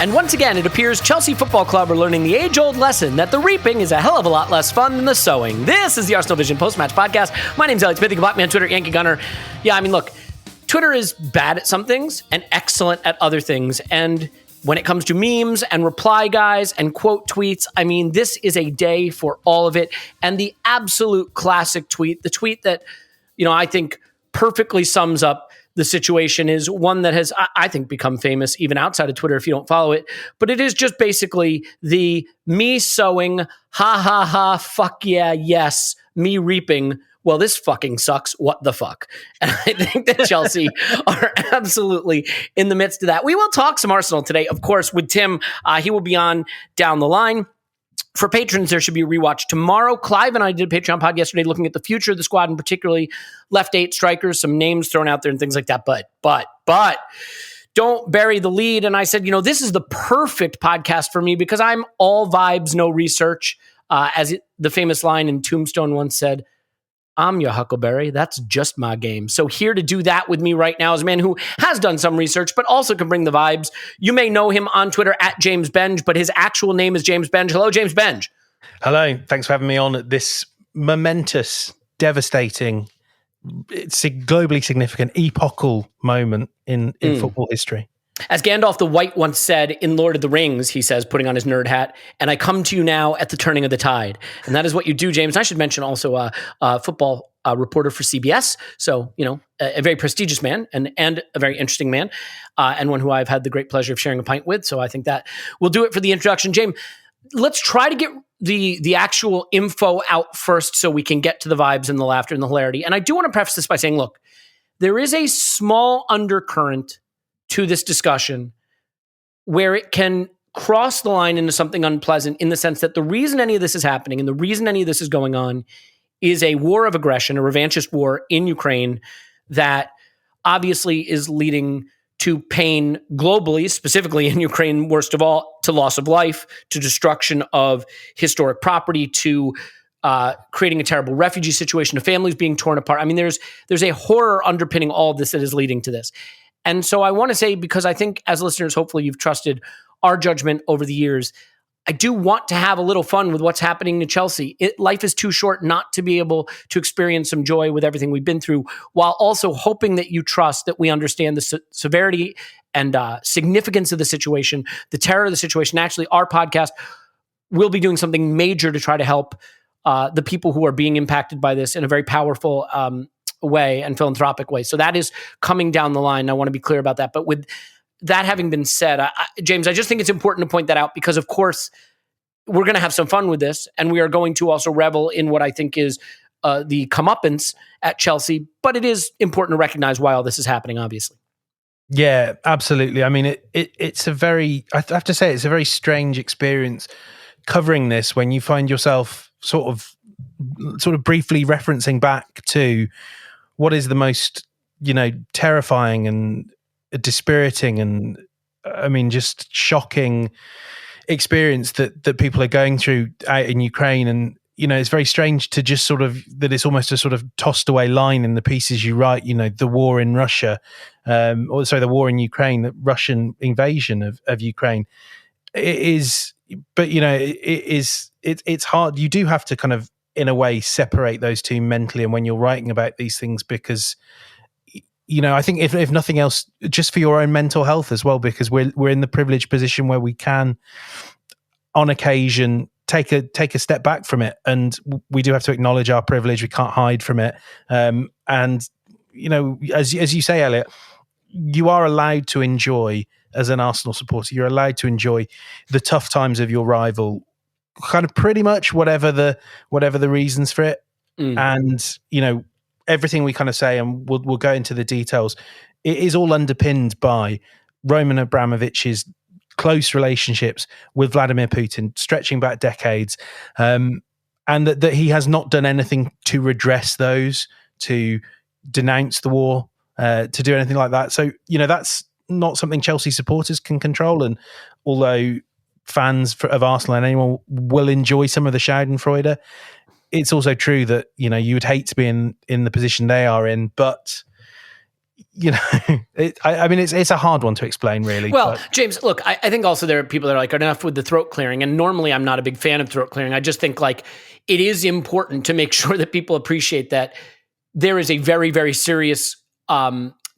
And once again, it appears Chelsea Football Club are learning the age-old lesson that the reaping is a hell of a lot less fun than the sowing. This is the Arsenal Vision post-match podcast. My name's Elliot. You can block me on Twitter, Yankee Gunner. Yeah, I mean, look, Twitter is bad at some things and excellent at other things. And when it comes to memes and reply guys and quote tweets, I mean, this is a day for all of it. And the absolute classic tweet, the tweet that, I think perfectly sums up the situation, is one that has, I think, become famous even outside of Twitter if you don't follow it. But it is just basically the me sowing, ha ha ha, fuck yeah, yes, me reaping, well, this fucking sucks, what the fuck? And I think that Chelsea are absolutely in the midst of that. We will talk some Arsenal today, of course, with Tim. He will be on down the line. For patrons, there should be a rewatch tomorrow. Clive and I did a Patreon pod yesterday looking at the future of the squad and particularly left 8 strikers, some names thrown out there and things like that. But don't bury the lead. And I said, this is the perfect podcast for me because I'm all vibes, no research. The famous line in Tombstone once said, I'm your Huckleberry. That's just my game. So here to do that with me right now is a man who has done some research, but also can bring the vibes. You may know him on Twitter at James Benge, but his actual name is James Benge. Hello, James Benge. Hello. Thanks for having me on at this momentous, devastating, it's a globally significant, epochal moment in football history. As Gandalf the White once said in Lord of the Rings, he says, putting on his nerd hat, and I come to you now at the turning of the tide. And that is what you do, James. I should mention also a football reporter for CBS. So, a very prestigious man and a very interesting man, and one who I've had the great pleasure of sharing a pint with. So I think that will do it for the introduction. James, let's try to get the actual info out first so we can get to the vibes and the laughter and the hilarity. And I do want to preface this by saying, look, there is a small undercurrent to this discussion where it can cross the line into something unpleasant in the sense that the reason any of this is happening and the reason any of this is going on is a war of aggression, a revanchist war in Ukraine that obviously is leading to pain globally, specifically in Ukraine, worst of all, to loss of life, to destruction of historic property, to creating a terrible refugee situation, to families being torn apart. I mean, there's a horror underpinning all of this that is leading to this. And so I want to say, because I think as listeners, hopefully you've trusted our judgment over the years, I do want to have a little fun with what's happening to Chelsea. Life is too short not to be able to experience some joy with everything we've been through, while also hoping that you trust that we understand the severity and significance of the situation, the terror of the situation. Actually, our podcast will be doing something major to try to help the people who are being impacted by this in a very powerful way and philanthropic way. So that is coming down the line. I want to be clear about that. But with that having been said, James, I just think it's important to point that out because, of course, we're going to have some fun with this, and we are going to also revel in what I think is the comeuppance at Chelsea. But it is important to recognize why all this is happening, obviously. Yeah, absolutely. I mean, it's a very, I have to say, it's a very strange experience covering this when you find yourself sort of briefly referencing back to what is the most, terrifying and dispiriting and, I mean, just shocking experience that people are going through out in Ukraine. And, it's very strange to just that it's almost a sort of tossed away line in the pieces you write, the war in Russia, the war in Ukraine, the Russian invasion of Ukraine. It is, but, it's hard. You do have to kind of, in a way, separate those two mentally, and when you're writing about these things, because I think if nothing else, just for your own mental health as well, because we're in the privileged position where we can, on occasion, take a step back from it, and we do have to acknowledge our privilege. We can't hide from it, and as you say, Elliot, you are allowed to enjoy, as an Arsenal supporter, you're allowed to enjoy the tough times of your rival, kind of pretty much whatever the reasons for it. And everything we kind of say, and we'll go into the details, it is all underpinned by Roman Abramovich's close relationships with Vladimir Putin, stretching back decades, and that he has not done anything to redress those, to denounce the war, to do anything like that. So that's not something Chelsea supporters can control. And although fans of Arsenal and anyone will enjoy some of the Schadenfreude, it's also true that you would hate to be in the position they are in. But I mean, it's a hard one to explain, really. Well, but. James, look, I think also there are people that are like, enough with the throat clearing. And normally I'm not a big fan of throat clearing. I just think like it is important to make sure that people appreciate that there is a very, very serious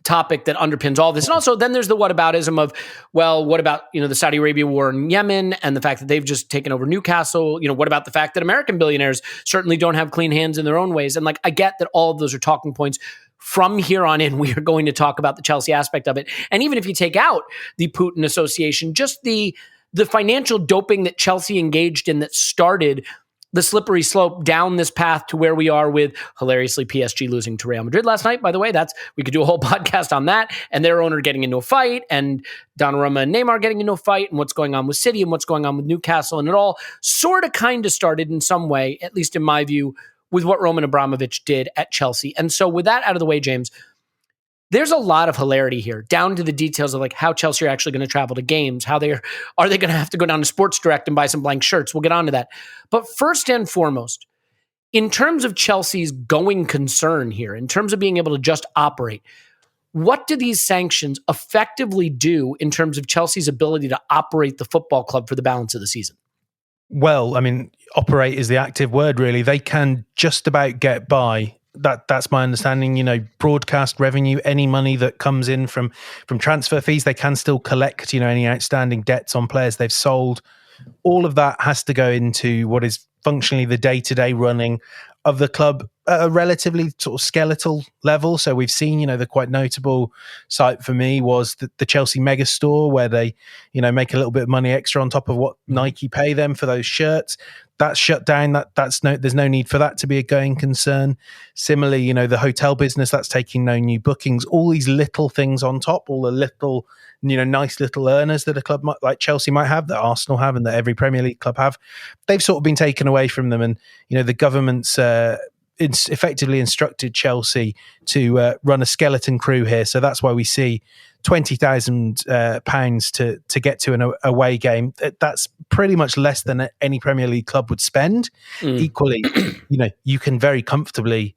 topic that underpins all this. And also then there's the whataboutism of, well, what about, the Saudi Arabia war in Yemen and the fact that they've just taken over Newcastle? What about the fact that American billionaires certainly don't have clean hands in their own ways? And like, I get that all of those are talking points. From here on in, we are going to talk about the Chelsea aspect of it. And even if you take out the Putin Association, just the financial doping that Chelsea engaged in that started the slippery slope down this path to where we are with, hilariously, PSG losing to Real Madrid last night. By the way, we could do a whole podcast on that, and their owner getting into a fight, and Donnarumma and Neymar getting into a fight, and what's going on with City and what's going on with Newcastle. And it all sort of kind of started in some way, at least in my view, with what Roman Abramovich did at Chelsea. And so with that out of the way, James, there's a lot of hilarity here, down to the details of like how Chelsea are actually going to travel to games, are they going to have to go down to Sports Direct and buy some blank shirts? We'll get on to that. But first and foremost, in terms of Chelsea's going concern here, in terms of being able to just operate, what do these sanctions effectively do in terms of Chelsea's ability to operate the football club for the balance of the season? Well, I mean, operate is the active word, really. They can just about get by. That's my understanding. Broadcast revenue, any money that comes in from transfer fees, they can still collect, any outstanding debts on players they've sold. All of that has to go into what is functionally the day-to-day running of the club at a relatively sort of skeletal level. So we've seen, the quite notable site for me was the Chelsea mega store, where they, make a little bit of money extra on top of what Nike pay them for those shirts. That's shut down. There's no need for that to be a going concern. Similarly, the hotel business, that's taking no new bookings. All these little things on top, all the little, nice little earners that a club like Chelsea might have, that Arsenal have, and that every Premier League club have, they've sort of been taken away from them. And the government's effectively instructed Chelsea to run a skeleton crew here. So that's why we see £20,000 to get to an away game. That's pretty much less than any Premier League club would spend. Equally, you can very comfortably,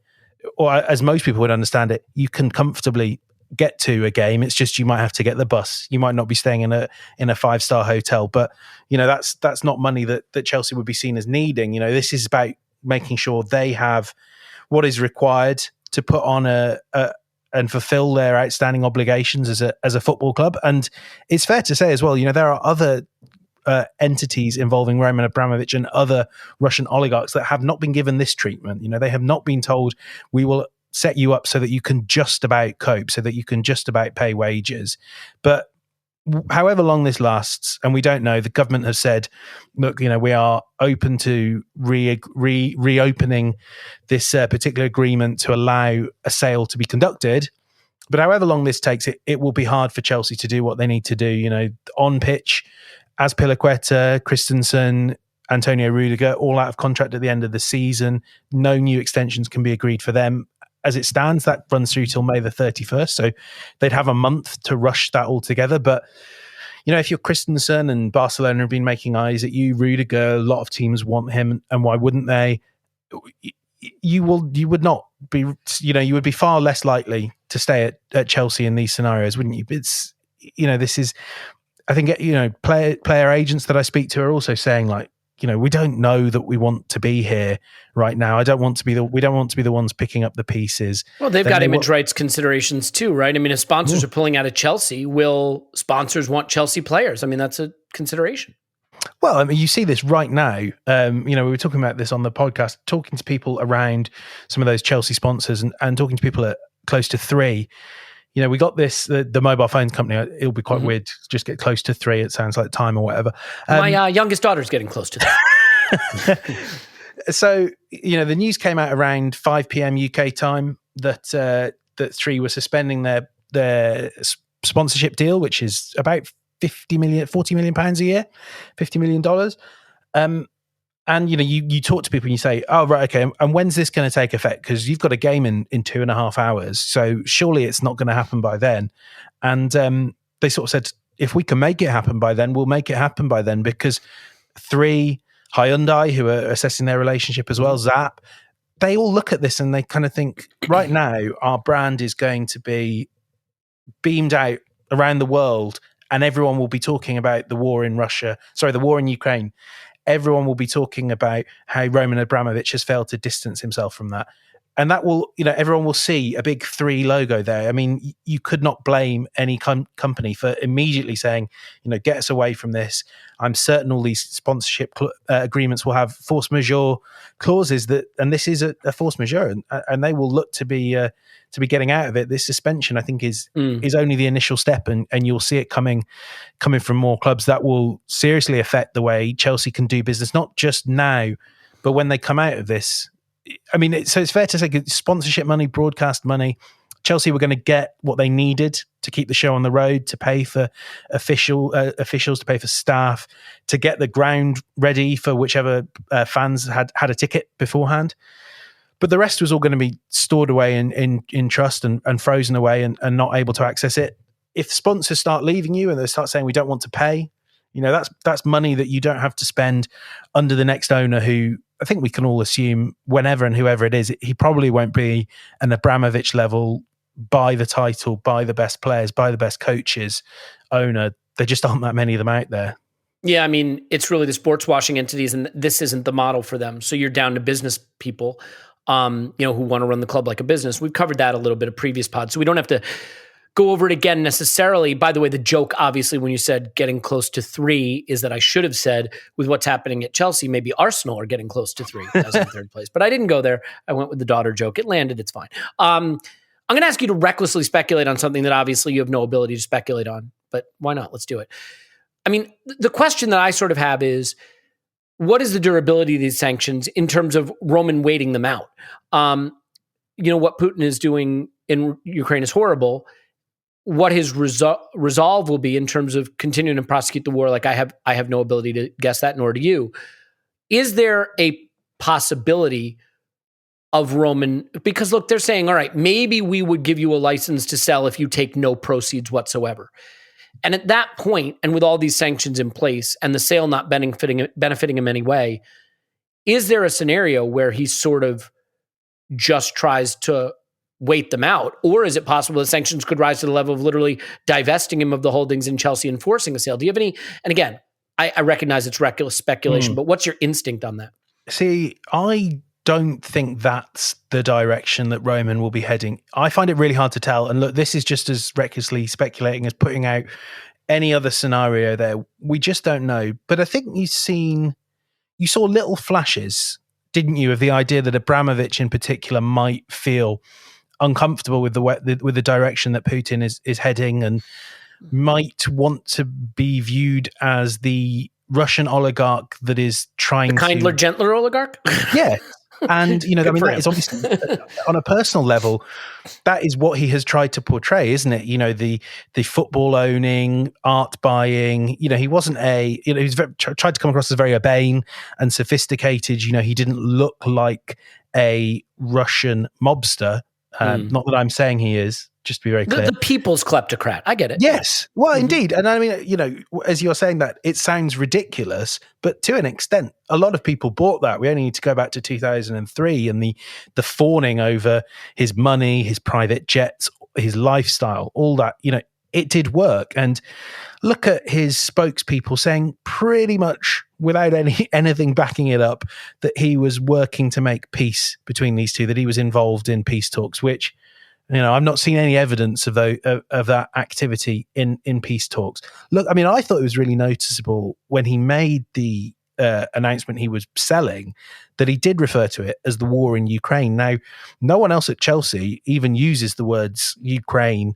or as most people would understand it, you can comfortably get to a game. It's just you might have to get the bus. You might not be staying in a 5-star hotel, but that's not money that Chelsea would be seen as needing. This is about making sure they have what is required to put on and fulfill their outstanding obligations as a football club. And it's fair to say as well, there are other entities involving Roman Abramovich and other Russian oligarchs that have not been given this treatment. They have not been told, we will set you up so that you can just about cope, so that you can just about pay wages. But however long this lasts, and we don't know, the government has said, look, we are open to reopening this particular agreement to allow a sale to be conducted. But however long this takes, it will be hard for Chelsea to do what they need to do. On pitch, Azpilicueta, Christensen, Antonio Rudiger, all out of contract at the end of the season. No new extensions can be agreed for them. As it stands, that runs through till May the 31st. So they'd have a month to rush that all together. But, if you're Christensen and Barcelona have been making eyes at you, Rudiger, a lot of teams want him. And why wouldn't they? You would not be, you would be far less likely to stay at Chelsea in these scenarios, wouldn't you? It's, this is, I think, player agents that I speak to are also saying, like, we don't know that we want to be here right now. We don't want to be the ones picking up the pieces. Well, they've got image rights considerations too, right? I mean, if sponsors are pulling out of Chelsea, will sponsors want Chelsea players? I mean, that's a consideration. Well, I mean, you see this right now. We were talking about this on the podcast, talking to people around some of those Chelsea sponsors and talking to people at close to 3. We got this, the mobile phone company, it'll be quite weird to just get close to 3. It sounds like time or whatever. My youngest daughter's getting close to that. So, the news came out around 5 p.m. UK time that 3 were suspending their sponsorship deal, which is about 40 million pounds a year, $50 million. And, you talk to people and you say, oh, right, okay, and when's this going to take effect? Because you've got a game in 2.5 hours. So surely it's not going to happen by then. And they sort of said, if we can make it happen by then, we'll make it happen by then. Because 3, Hyundai, who are assessing their relationship as well, Zap, they all look at this and they kind of think, right now, our brand is going to be beamed out around the world, and everyone will be talking about the war in Ukraine. Everyone will be talking about how Roman Abramovich has failed to distance himself from that. And that will, everyone will see a big 3 logo there. I mean, you could not blame any company for immediately saying, get us away from this. I'm certain all these sponsorship agreements will have force majeure clauses and this is a force majeure, and they will look to be getting out of it. This suspension, I think, is only the initial step, and you'll see it coming from more clubs. That will seriously affect the way Chelsea can do business, not just now, but when they come out of this. I mean, so it's fair to say sponsorship money, broadcast money, Chelsea were going to get what they needed to keep the show on the road, to pay for officials, to pay for staff, to get the ground ready for whichever fans had a ticket beforehand. But the rest was all going to be stored away in trust and frozen away and not able to access it. If sponsors start leaving you and they start saying, we don't want to pay, that's money that you don't have to spend under the next owner, who I think we can all assume, whenever and whoever it is, he probably won't be an Abramovich level, buy the title, buy the best players, buy the best coaches owner. There just aren't that many of them out there. Yeah, I mean, it's really the sports washing entities, and this isn't the model for them. So you're down to business people, who want to run the club like a business. We've covered that a little bit of previous pods, so we don't have to go over it again necessarily. By the way, the joke, obviously, when you said getting close to 3, is that I should have said, with what's happening at Chelsea, maybe Arsenal are getting close to 3 as in third place. But I didn't go there. I went with the daughter joke. It landed. It's fine. I'm going to ask you to recklessly speculate on something that obviously you have no ability to speculate on. But why not? Let's do it. I mean, the question that I sort of have is, what is the durability of these sanctions in terms of Roman waiting them out? What Putin is doing in Ukraine is horrible. What his resolve will be in terms of continuing to prosecute the war, like I have no ability to guess that, nor do you. Is there a possibility of Roman, because look, they're saying, all right, maybe we would give you a license to sell if you take no proceeds whatsoever. And at that point, and with all these sanctions in place and the sale not benefiting him anyway, is there a scenario where he sort of just tries to wait them out? Or is it possible that sanctions could rise to the level of literally divesting him of the holdings in Chelsea and forcing a sale? Do you have any? And again, I recognize it's reckless speculation, but what's your instinct on that? See, I don't think that's the direction that Roman will be heading. I find it really hard to tell. And look, this is just as recklessly speculating as putting out any other scenario there. We just don't know. But I think you saw little flashes, didn't you, of the idea that Abramovich in particular might feel uncomfortable with the direction that Putin is heading, and might want to be viewed as the Russian oligarch that is trying the kindler, gentler oligarch. Yeah. And, that is obviously on a personal level, that is what he has tried to portray, isn't it? The football owning, art buying, he wasn't he's tried to come across as very urbane and sophisticated. He didn't look like a Russian mobster. Not that I'm saying he is, just to be very clear. The people's kleptocrat. I get it. Yes. Well, indeed. And I mean, as you're saying that, it sounds ridiculous, but to an extent, a lot of people bought that. We only need to go back to 2003 and the fawning over his money, his private jets, his lifestyle, all that, it did work. And look at his spokespeople saying pretty much without anything backing it up that he was working to make peace between these two, that he was involved in peace talks, which, I've not seen any evidence of that activity in peace talks. Look, I mean, I thought it was really noticeable when he made the announcement he was selling, that he did refer to it as the war in Ukraine. Now, no one else at Chelsea even uses the words Ukraine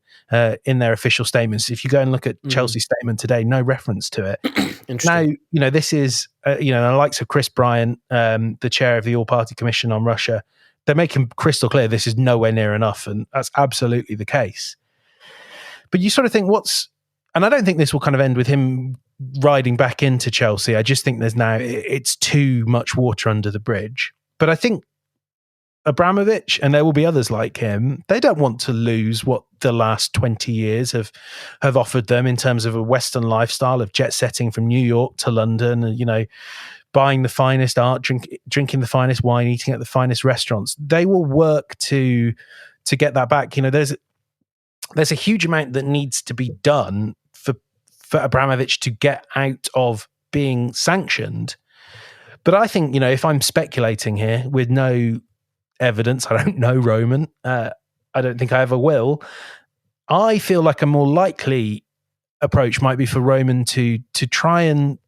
in their official statements. If you go and look at Chelsea's statement today, no reference to it. Now, this is, the likes of Chris Bryant, the chair of the All-Party Commission on Russia, they're making crystal clear this is nowhere near enough, and that's absolutely the case. But you sort of think and I don't think this will kind of end with him riding back into Chelsea. I just think it's too much water under the bridge. But I think Abramovich, and there will be others like him, they don't want to lose what the last 20 years have offered them in terms of a Western lifestyle of jet setting from New York to London, and, buying the finest art, drinking the finest wine, eating at the finest restaurants. They will work to get that back. there's a huge amount that needs to be done for Abramovich to get out of being sanctioned. But I think, if I'm speculating here with no evidence, I don't know Roman, I don't think I ever will, I feel like a more likely approach might be for Roman to try and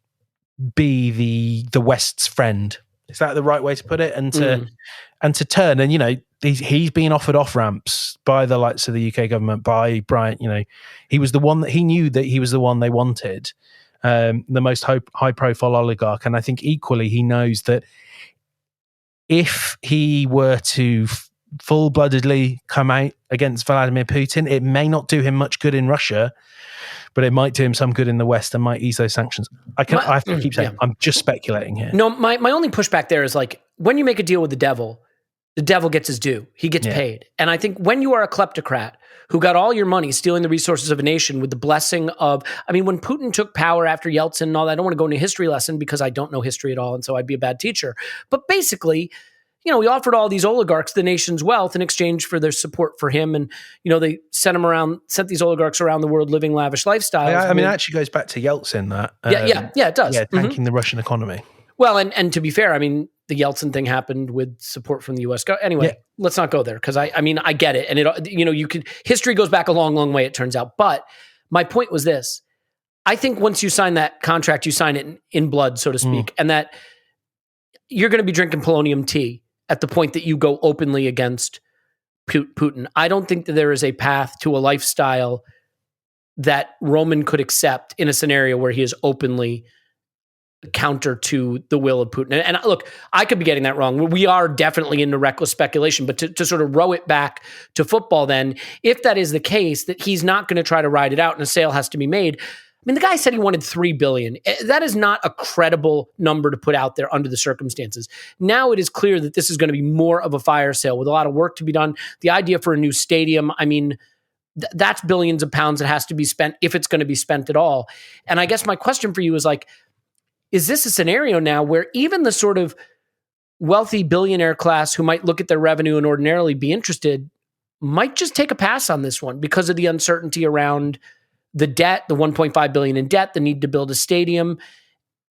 be the West's friend. Is that the right way to put it? And to turn, and he's been offered off ramps by the likes of the UK government, by Bryant. He was the one that he knew that he was the one they wanted, the most high profile oligarch. And I think equally he knows that if he were to full bloodedly come out against Vladimir Putin, it may not do him much good in Russia, but it might do him some good in the West and might ease those sanctions. I have to keep saying, I'm just speculating here. No, my only pushback there is like, when you make a deal with the devil gets his due. He gets paid. And I think when you are a kleptocrat who got all your money stealing the resources of a nation with the blessing of, when Putin took power after Yeltsin and all that, I don't want to go into a history lesson because I don't know history at all, and so I'd be a bad teacher. But basically, he offered all these oligarchs the nation's wealth in exchange for their support for him. And, they sent these oligarchs around the world living lavish lifestyles. It actually goes back to Yeltsin, that. Yeah, it does. Yeah, tanking the Russian economy. Well, and to be fair, the Yeltsin thing happened with support from the U.S. Anyway, let's not go there because I get it. And it, history goes back a long, long way, it turns out. But my point was this. I think once you sign that contract, you sign it in blood, so to speak, and that you're going to be drinking polonium tea at the point that you go openly against Putin. I don't think that there is a path to a lifestyle that Roman could accept in a scenario where he is openly counter to the will of Putin. And look, I could be getting that wrong. We are definitely into reckless speculation, but to sort of row it back to football then, if that is the case, that he's not going to try to ride it out and a sale has to be made. The guy said he wanted $3 billion. That is not a credible number to put out there under the circumstances. Now it is clear that this is going to be more of a fire sale with a lot of work to be done. The idea for a new stadium, that's billions of pounds that has to be spent if it's going to be spent at all. And I guess my question for you is is this a scenario now where even the sort of wealthy billionaire class who might look at their revenue and ordinarily be interested might just take a pass on this one because of the uncertainty around the debt, the $1.5 billion in debt, the need to build a stadium,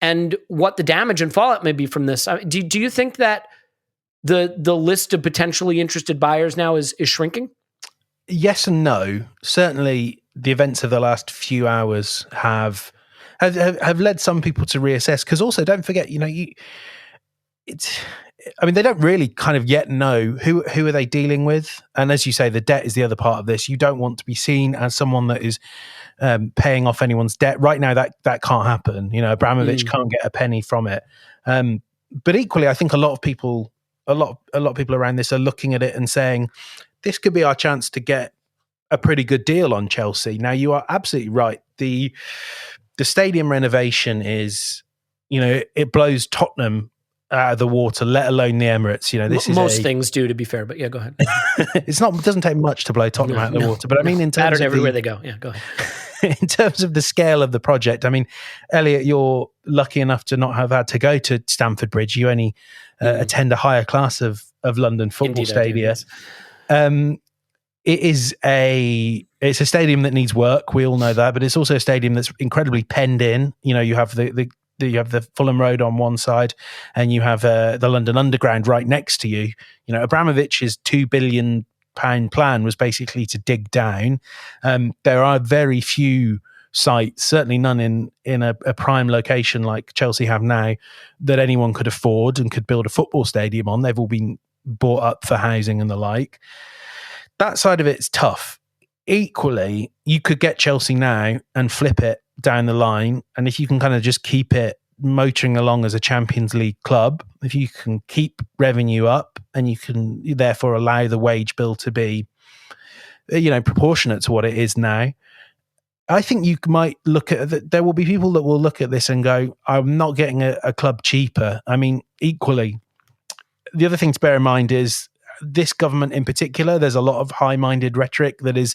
and what the damage and fallout may be from this? Do you think that the list of potentially interested buyers now is shrinking? Yes and no. Certainly, the events of the last few hours have led some people to reassess. Because also, don't forget, they don't really kind of yet know who are they dealing with, and as you say, the debt is the other part of this. You don't want to be seen as someone that is paying off anyone's debt right now. That can't happen. Abramovich can't get a penny from it. But equally, I think a lot of people around this are looking at it and saying, this could be our chance to get a pretty good deal on Chelsea. Now, you are absolutely right. The stadium renovation is, it blows Tottenham out of the water, let alone the Emirates. This is most things do, to be fair, but yeah, go ahead. It doesn't take much to blow Tottenham out of the water, but in terms of everywhere they go. Yeah, go ahead. In terms of the scale of the project, Elliot, you're lucky enough to not have had to go to Stamford Bridge. You only attend a higher class of London football stadia. It's a stadium that needs work. We all know that, but it's also a stadium that's incredibly penned in. You have the Fulham Road on one side, and you have the London Underground right next to you. Abramovich's £2 billion plan was basically to dig down. There are very few sites, certainly none in a prime location like Chelsea have now, that anyone could afford and could build a football stadium on. They've all been bought up for housing and the like. That side of it's tough. Equally, you could get Chelsea now and flip it down the line, and if you can kind of just keep it motoring along as a Champions League club, if you can keep revenue up and you can therefore allow the wage bill to be proportionate to what it is now, I think you might look at there will be people that will look at this and go, I'm not getting a club cheaper. Equally, the other thing to bear in mind is this government in particular, there's a lot of high-minded rhetoric that is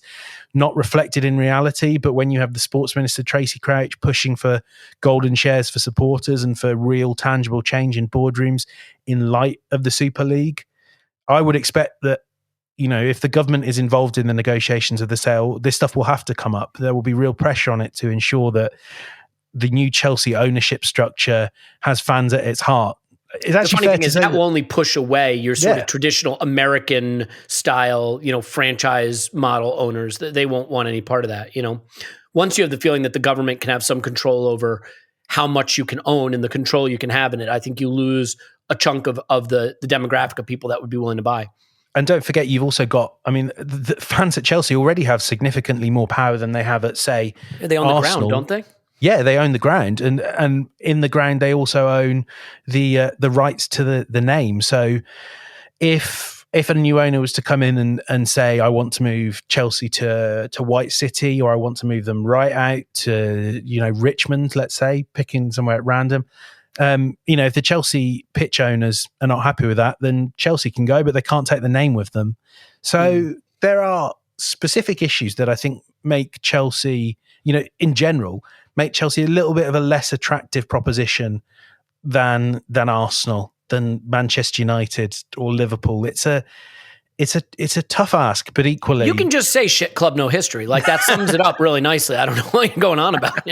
not reflected in reality. But when you have the sports minister, Tracy Crouch, pushing for golden shares for supporters and for real tangible change in boardrooms in light of the Super League, I would expect that if the government is involved in the negotiations of the sale, this stuff will have to come up. There will be real pressure on it to ensure that the new Chelsea ownership structure has fans at its heart. It's actually the funny fair thing to is say that will only push away your sort of traditional American style, franchise model owners. They won't want any part of that. Once you have the feeling that the government can have some control over how much you can own and the control you can have in it, I think you lose a chunk of the demographic of people that would be willing to buy. And don't forget, you've also got, the fans at Chelsea already have significantly more power than they have at, say, they own Arsenal. the ground, don't they? Yeah, they own the ground, and in the ground they also own the rights to the name. So if a new owner was to come in and say, I want to move Chelsea to White City, or I want to move them right out to Richmond, let's say, picking somewhere at random. If the Chelsea pitch owners are not happy with that, then Chelsea can go, but they can't take the name with them. So there are specific issues that I think make Chelsea, in general, make Chelsea a little bit of a less attractive proposition than Arsenal, than Manchester United or Liverpool. It's a tough ask, but equally you can just say shit club no history. Like that sums it up really nicely. I don't know what you're going on about.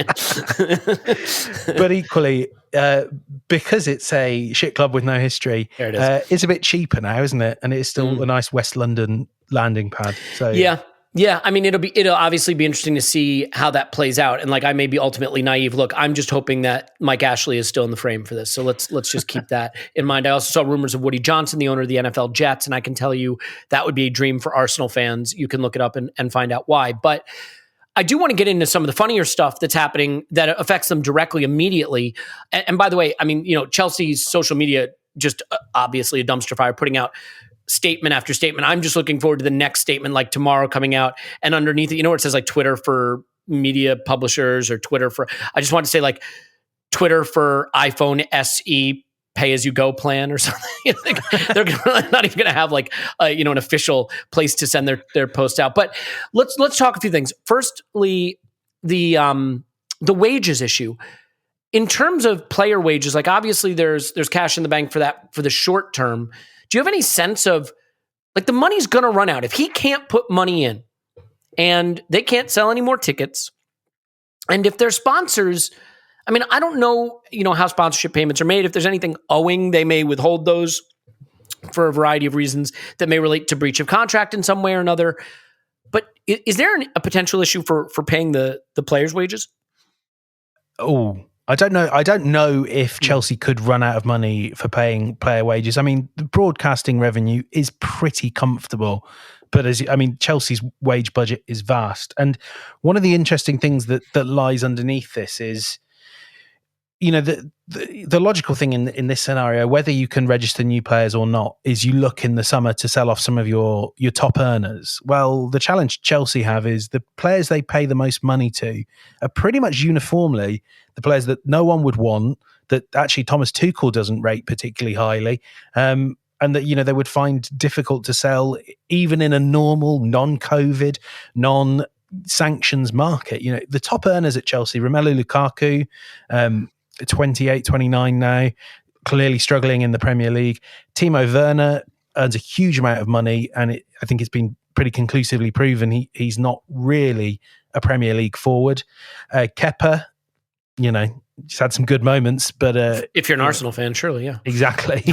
But equally, because it's a shit club with no history, there it is. It's a bit cheaper now, isn't it? And it's still a nice West London landing pad. So yeah. I mean, it'll obviously be interesting to see how that plays out. And I may be ultimately naive. Look, I'm just hoping that Mike Ashley is still in the frame for this. So let's just keep that in mind. I also saw rumors of Woody Johnson, the owner of the NFL Jets, and I can tell you that would be a dream for Arsenal fans. You can look it up and find out why. But I do want to get into some of the funnier stuff that's happening that affects them directly, immediately. And by the way, Chelsea's social media, just obviously a dumpster fire, putting out statement after statement. I'm just looking forward to the next statement, like tomorrow coming out, and underneath it, where it says like Twitter for media publishers, or Twitter for, I just want to say like Twitter for iPhone SE pay-as-you-go plan or something. They're not even going to have like an official place to send their post out. But let's talk a few things. Firstly, the wages issue. In terms of player wages, like obviously there's cash in the bank for that for the short term. Do you have any sense of, like, the money's going to run out if he can't put money in and they can't sell any more tickets? And if their sponsors, I don't know, how sponsorship payments are made. If there's anything owing, they may withhold those for a variety of reasons that may relate to breach of contract in some way or another. But is there a potential issue for paying the players' wages? Oh, I don't know. I don't know if Chelsea could run out of money for paying player wages. The broadcasting revenue is pretty comfortable, but Chelsea's wage budget is vast. And one of the interesting things that lies underneath this is, the logical thing in this scenario, whether you can register new players or not, is you look in the summer to sell off some of your top earners. Well, the challenge Chelsea have is the players they pay the most money to are pretty much uniformly the players that no one would want, that actually Thomas Tuchel doesn't rate particularly highly, and that they would find difficult to sell even in a normal, non-COVID, non-sanctions market. The top earners at Chelsea, Romelu Lukaku, 28, 29 now, clearly struggling in the Premier League. Timo Werner earns a huge amount of money, and I think it's been pretty conclusively proven he's not really a Premier League forward. Kepa, just had some good moments, but if you're an Arsenal fan, surely, yeah, exactly.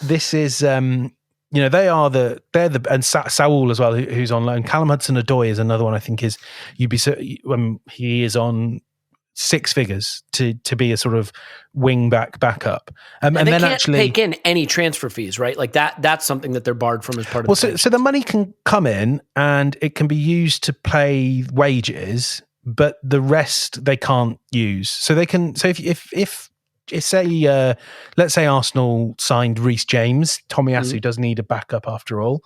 This is they are and Saul as well, who's on loan. Callum Hudson-Odoi is another one. I think he is on six figures to be a sort of wing backup, and they then can't actually take in any transfer fees, right? Like that's something that they're barred from as part of. So the money can come in and it can be used to pay wages, but the rest they can't use. So they can. So if say let's say Arsenal signed Reece James, Tomiyasu does need a backup after all.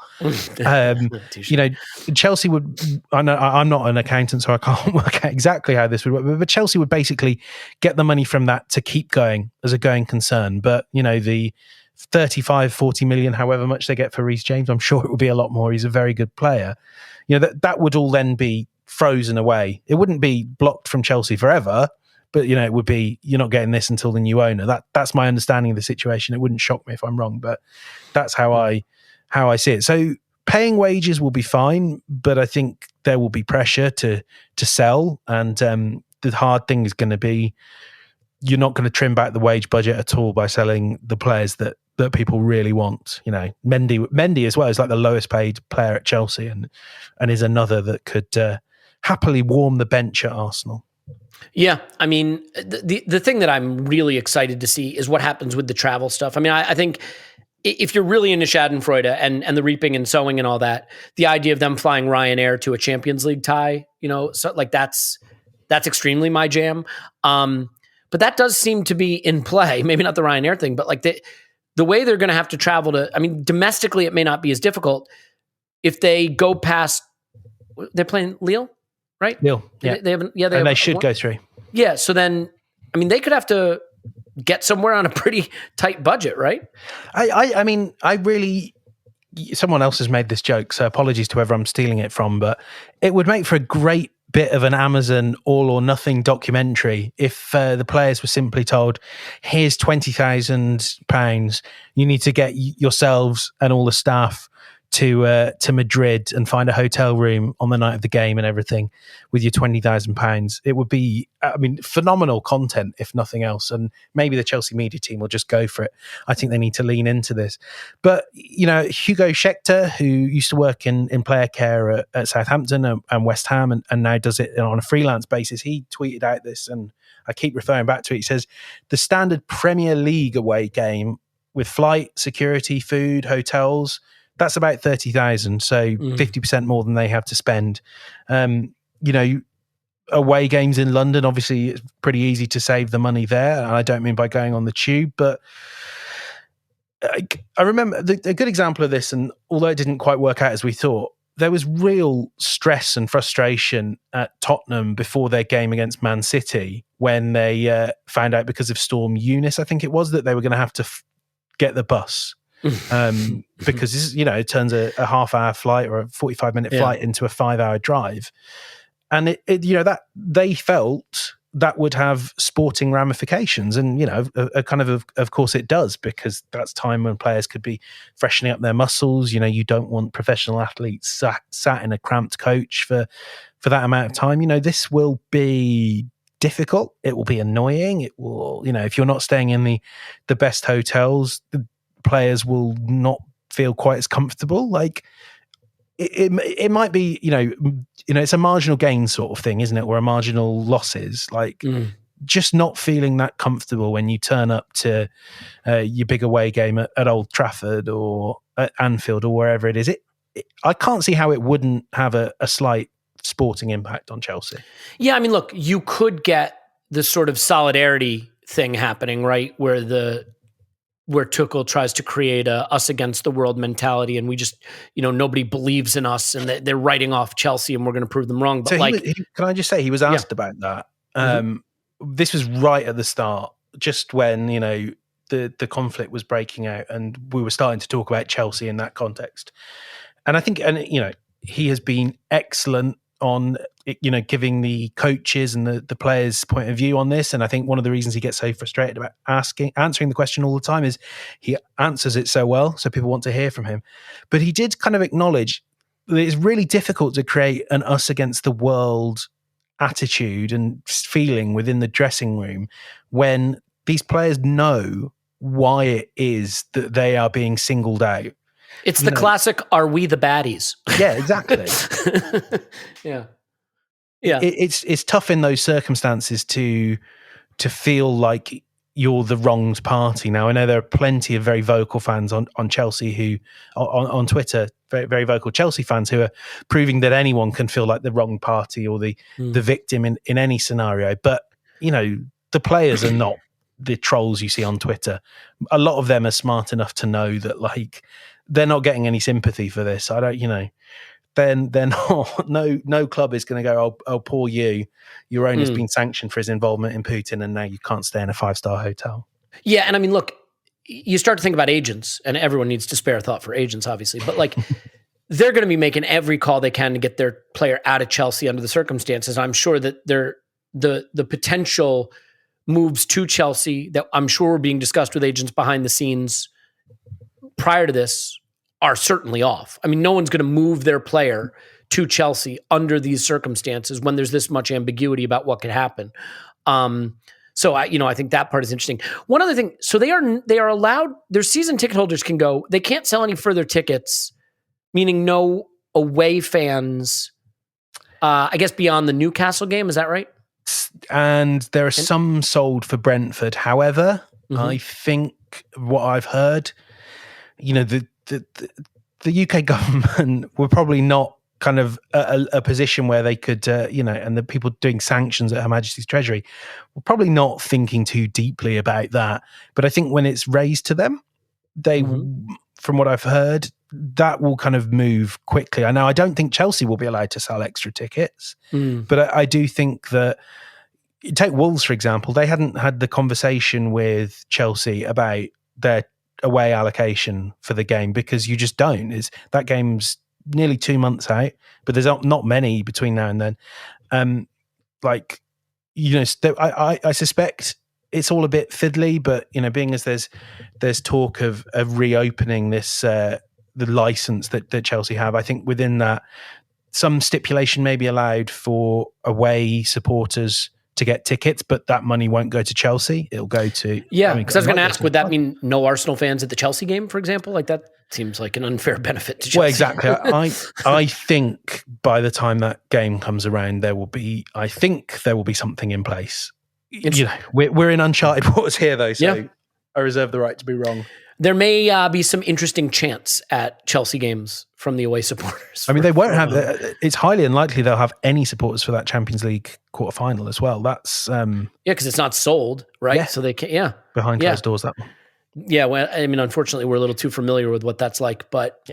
Chelsea would. I know I'm not an accountant, so I can't work out exactly how this would work. But Chelsea would basically get the money from that to keep going as a going concern. But the 35, 40 million, however much they get for Reece James, I'm sure it would be a lot more. He's a very good player. That would all then be frozen away. It wouldn't be blocked from Chelsea forever. But it would be, you're not getting this until the new owner. That's my understanding of the situation. It wouldn't shock me if I'm wrong, but that's how I see it. So paying wages will be fine, but I think there will be pressure to sell, and the hard thing is going to be you're not going to trim back the wage budget at all by selling the players that people really want. You know, Mendy as well is like the lowest paid player at Chelsea, and is another that could happily warm the bench at Arsenal. Yeah, I mean, the thing that I'm really excited to see is what happens with the travel stuff. I mean, I think if you're really into Schadenfreude and the reaping and sowing and all that, the idea of them flying Ryanair to a Champions League tie, so like that's extremely my jam. But that does seem to be in play. Maybe not the Ryanair thing, but like the way they're going to have to travel to. I mean, domestically, it may not be as difficult if they go past. They're playing Lille. Right? Lille, yeah. They should go through. Yeah, so then, I mean, they could have to get somewhere on a pretty tight budget, right? I mean, someone else has made this joke, so apologies to whoever I'm stealing it from, but it would make for a great bit of an Amazon all or nothing documentary if the players were simply told, here's £20,000, you need to get yourselves and all the staff to Madrid and find a hotel room on the night of the game and everything with your £20,000. It would be, I mean, phenomenal content if nothing else. And maybe the Chelsea media team will just go for it. I think they need to lean into this. But Hugo Schechter, who used to work in player care at Southampton and West Ham, and now does it on a freelance basis, he tweeted out this, and I keep referring back to it. He says the standard Premier League away game with flight, security, food, hotels, that's about 30,000, so 50% more than they have to spend. Away games in London, obviously, it's pretty easy to save the money there. And I don't mean by going on the tube, but I remember a good example of this, and although it didn't quite work out as we thought, there was real stress and frustration at Tottenham before their game against Man City when they found out because of Storm Eunice, I think it was, that they were going to have to get the bus. Because it turns a half-hour flight or a 45-minute flight into a 5-hour drive, and it that they felt that would have sporting ramifications, and a kind of course it does, because that's time when players could be freshening up their muscles. You don't want professional athletes sat in a cramped coach for that amount of time. This will be difficult. It will be annoying. It will, if you're not staying in the best hotels, players will not feel quite as comfortable. Like it might be, it's a marginal gain sort of thing, isn't it? Or a marginal losses, like just not feeling that comfortable when you turn up to your big away game at Old Trafford or at Anfield or wherever it is. I can't see how it wouldn't have a slight sporting impact on Chelsea. Yeah, I mean, look, you could get this sort of solidarity thing happening, right? Where Tuchel tries to create a us against the world mentality, and we just, nobody believes in us, and they're writing off Chelsea, and we're going to prove them wrong. But so can I just say, he was asked about that. This was right at the start, just when the conflict was breaking out, and we were starting to talk about Chelsea in that context. And I think, he has been excellent on giving the coaches and the players' point of view on this. And I think one of the reasons he gets so frustrated about answering the question all the time is he answers it so well, so people want to hear from him. But he did kind of acknowledge that it's really difficult to create an us against the world attitude and feeling within the dressing room when these players know why it is that they are being singled out. It's the classic, are we the baddies? Yeah, exactly. Yeah. It's tough in those circumstances to feel like you're the wronged party. Now, I know there are plenty of very vocal fans on Chelsea who, on Twitter, very, very vocal Chelsea fans who are proving that anyone can feel like the wrong party or the victim in any scenario. But, the players are not the trolls you see on Twitter. A lot of them are smart enough to know that, like, they're not getting any sympathy for this. I don't, then no club is going to go, oh, poor you. Your owner's been sanctioned for his involvement in Putin, and now you can't stay in a 5-star hotel. Yeah, and I mean, look, you start to think about agents, and everyone needs to spare a thought for agents, obviously. But like, they're going to be making every call they can to get their player out of Chelsea under the circumstances. I'm sure that the potential moves to Chelsea that I'm sure were being discussed with agents behind the scenes prior to this are certainly off. I mean, no one's going to move their player to Chelsea under these circumstances when there's this much ambiguity about what could happen. So I think that part is interesting. One other thing, so they are allowed, their season ticket holders can go, they can't sell any further tickets, meaning no away fans, I guess beyond the Newcastle game, is that right? And there are some sold for Brentford. However, I think what I've heard, the UK government were probably not kind of a position where they could, and the people doing sanctions at Her Majesty's Treasury were probably not thinking too deeply about that. But I think when it's raised to them, they, from what I've heard, that will kind of move quickly. I know I don't think Chelsea will be allowed to sell extra tickets, but I do think that, take Wolves, for example, they hadn't had the conversation with Chelsea about their away allocation for the game because you just don't. That game's nearly 2 months out, but there's not many between now and then. I suspect it's all a bit fiddly, but being as there's talk of reopening this the license that Chelsea have, I think within that some stipulation may be allowed for away supporters to get tickets, but that money won't go to Chelsea. It'll go to because I was going to ask, would that mean no Arsenal fans at the Chelsea game, for example? Like that seems like an unfair benefit to Chelsea. Well, exactly. I think by the time that game comes around, there will be something in place. We're in uncharted waters here, though, so I reserve the right to be wrong. There may be some interesting chants at Chelsea games from the away supporters. I mean, they won't have. It's highly unlikely they'll have any supporters for that Champions League quarterfinal as well. That's because it's not sold, right? Yeah. So they can't. Behind closed doors, that one. Yeah, well, I mean, unfortunately, we're a little too familiar with what that's like, but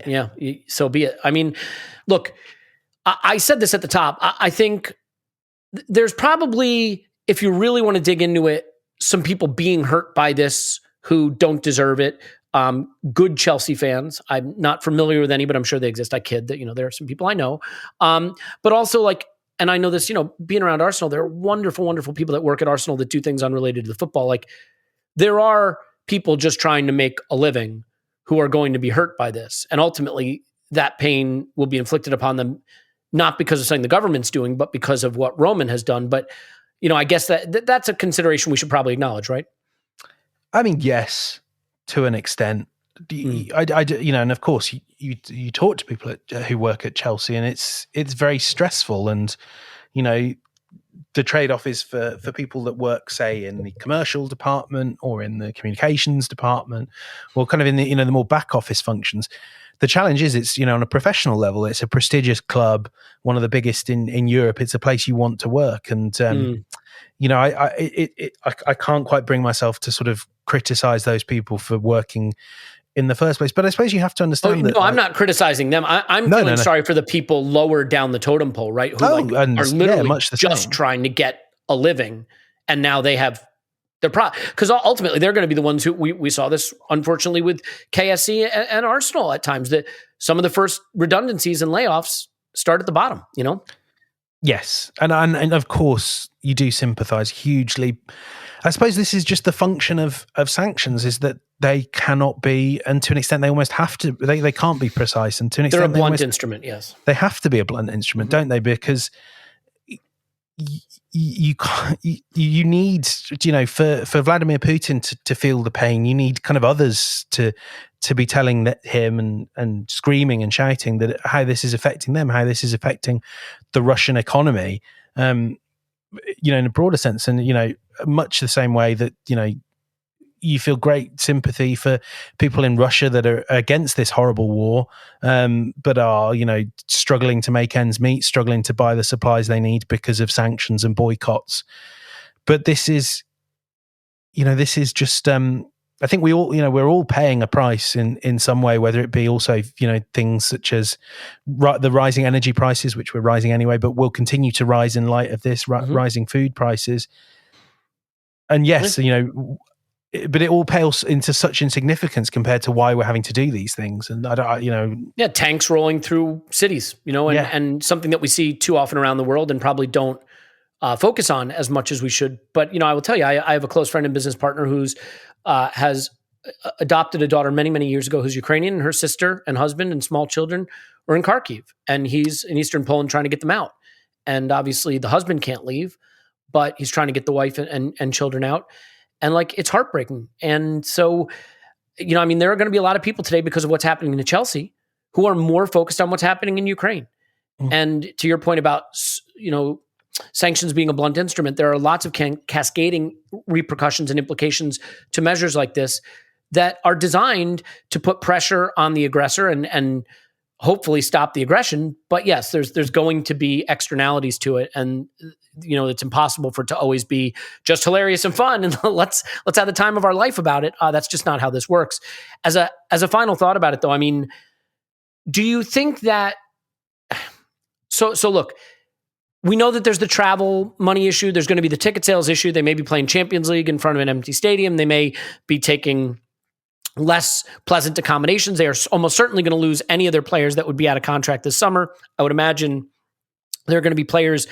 so be it. I mean, look, I said this at the top. I think there's probably, if you really want to dig into it, some people being hurt by this who don't deserve it. Good Chelsea fans. I'm not familiar with any, but I'm sure they exist. I kid that, there are some people I know. But also and I know this, being around Arsenal, there are wonderful, wonderful people that work at Arsenal that do things unrelated to the football. Like there are people just trying to make a living who are going to be hurt by this. And ultimately that pain will be inflicted upon them, not because of something the government's doing, but because of what Roman has done. But, I guess that's a consideration we should probably acknowledge, right? I mean, yes, to an extent. And of course, you talk to people who work at Chelsea, and it's very stressful. And the trade-off is for people that work, say, in the commercial department or in the communications department, or kind of in the the more back office functions. The challenge is it's on a professional level, it's a prestigious club, one of the biggest in Europe. It's a place you want to work, and I can't quite bring myself to sort of criticize those people for working in the first place. But I suppose you have to understand that. No, I'm not criticizing them. I'm feeling sorry for the people lower down the totem pole, right? Who are literally just trying to get a living, and now they have their because ultimately they're going to be the ones who we saw this unfortunately with KSC and Arsenal at times, that some of the first redundancies and layoffs start at the bottom. Yes, and of course you do sympathise hugely. I suppose this is just the function of sanctions, is that they cannot be, and to an extent they almost have to. They can't be precise, and to an extent they're a blunt instrument. Yes, they have to be a blunt instrument, don't they? Because you need, for Vladimir Putin to feel the pain, you need kind of others to be telling him and screaming and shouting that how this is affecting them, how this is affecting the Russian economy, in a broader sense. And, much the same way that, you feel great sympathy for people in Russia that are against this horrible war, but are, struggling to make ends meet, struggling to buy the supplies they need because of sanctions and boycotts. But this is just, I think we all, we're all paying a price in some way, whether it be also, things such as the rising energy prices, which were rising anyway, but will continue to rise in light of this, rising food prices. And yes, but it all pales into such insignificance compared to why we're having to do these things. And tanks rolling through cities, and something that we see too often around the world and probably don't focus on as much as we should. But, I will tell you, I have a close friend and business partner who's has adopted a daughter many, many years ago who's Ukrainian, and her sister and husband and small children are in Kharkiv, and he's in Eastern Poland trying to get them out. And obviously the husband can't leave, but he's trying to get the wife and children out. And like, it's heartbreaking. And so, there are going to be a lot of people today because of what's happening to Chelsea who are more focused on what's happening in Ukraine. And to your point about, sanctions being a blunt instrument, there are lots of cascading repercussions and implications to measures like this that are designed to put pressure on the aggressor and hopefully stop the aggression. But yes, there's going to be externalities to it, and it's impossible for it to always be just hilarious and fun and let's have the time of our life about it. That's just not how this works. As a final thought about it, though, do you think that? So look, we know that there's the travel money issue. There's going to be the ticket sales issue. They may be playing Champions League in front of an empty stadium. They may be taking less pleasant accommodations. They are almost certainly going to lose any of their players that would be out of contract this summer. I would imagine there are going to be players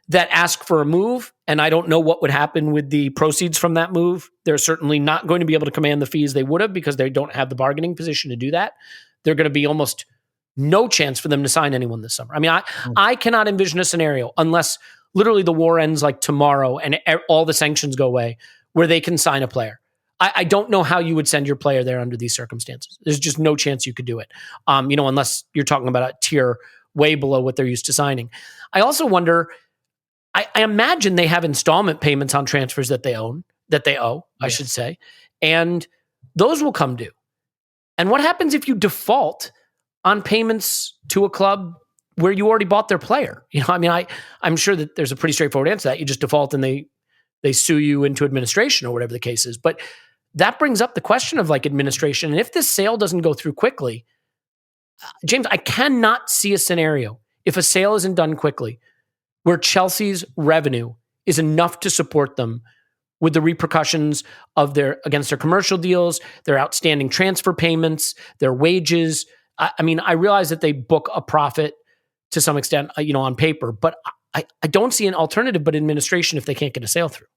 that ask for a move, and I don't know what would happen with the proceeds from that move. They're certainly not going to be able to command the fees they would have because they don't have the bargaining position to do that. They're going to be almost no chance for them to sign anyone this summer. I cannot envision a scenario unless literally the war ends like tomorrow and all the sanctions go away where they can sign a player. I don't know how you would send your player there under these circumstances. There's just no chance you could do it, unless you're talking about a tier way below what they're used to signing. I also wonder, I imagine they have installment payments on transfers that they owe, yes. I should say, and those will come due. And what happens if you default on payments to a club where you already bought their player? I'm sure that there's a pretty straightforward answer to that. You just default and they sue you into administration or whatever the case is. But that brings up the question of like administration. And if this sale doesn't go through quickly, James, I cannot see a scenario if a sale isn't done quickly where Chelsea's revenue is enough to support them with the repercussions of against their commercial deals, their outstanding transfer payments, their wages. I realize that they book a profit to some extent, on paper, but I don't see an alternative but administration if they can't get a sale through.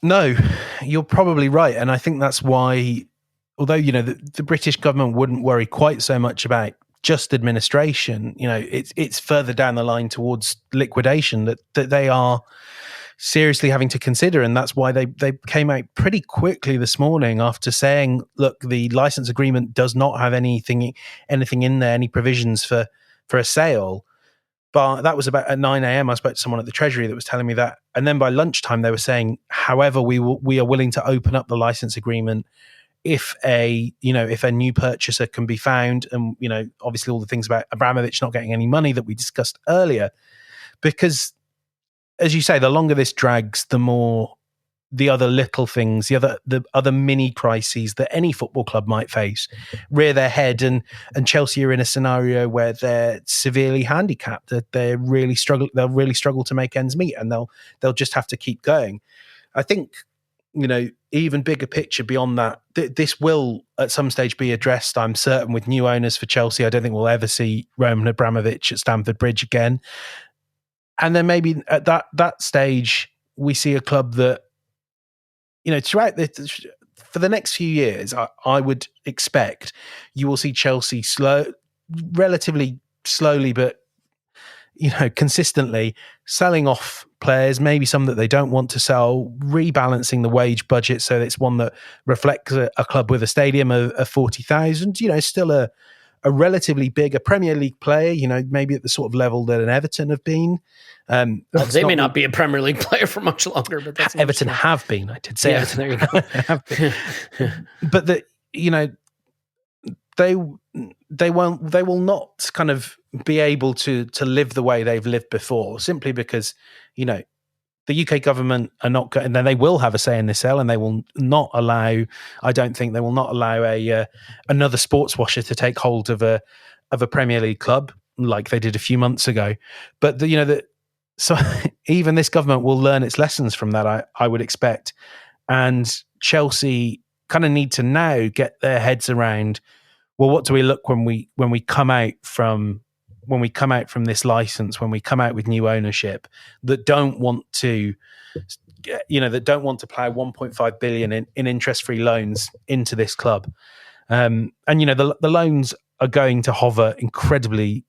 No, you're probably right. And I think that's why, although, the British government wouldn't worry quite so much about just administration, it's further down the line towards liquidation that they are seriously having to consider. And that's why they came out pretty quickly this morning after saying, look, the license agreement does not have anything in there, any provisions for a sale. But that was about at 9 a.m. I spoke to someone at the Treasury that was telling me that. And then by lunchtime, they were saying, however, we are willing to open up the license agreement if a new purchaser can be found. And, obviously all the things about Abramovich not getting any money that we discussed earlier. Because, as you say, the longer this drags, the more the other little things, the other mini crises that any football club might face rear their head, and Chelsea are in a scenario where they're severely handicapped, that they'll really struggle to make ends meet, and they'll just have to keep going. I think, even bigger picture beyond that, this will at some stage be addressed, I'm certain, with new owners for Chelsea. I don't think we'll ever see Roman Abramovich at Stamford Bridge again. And then maybe at that stage, we see a club that, throughout for the next few years, I would expect you will see Chelsea relatively slowly, but consistently selling off players, maybe some that they don't want to sell, rebalancing the wage budget so that it's one that reflects a club with a stadium of 40,000. Still a relatively big, a Premier League player, maybe at the sort of level that an Everton have been. They may not be a Premier League player for much longer, but that's Everton have been. I did say Everton. There you go. But that they will not kind of be able to live the way they've lived before, simply because the UK government are not, and then they will have a say in this sale, and they will not allow. I don't think they will not allow another sports washer to take hold of a Premier League club like they did a few months ago. But so even this government will learn its lessons from that, I would expect. And Chelsea kind of need to now get their heads around, well, what do we look when we come out from this license, when we come out with new ownership that don't want to that don't want to plow 1.5 billion in interest-free loans into this club. And the loans are going to hover incredibly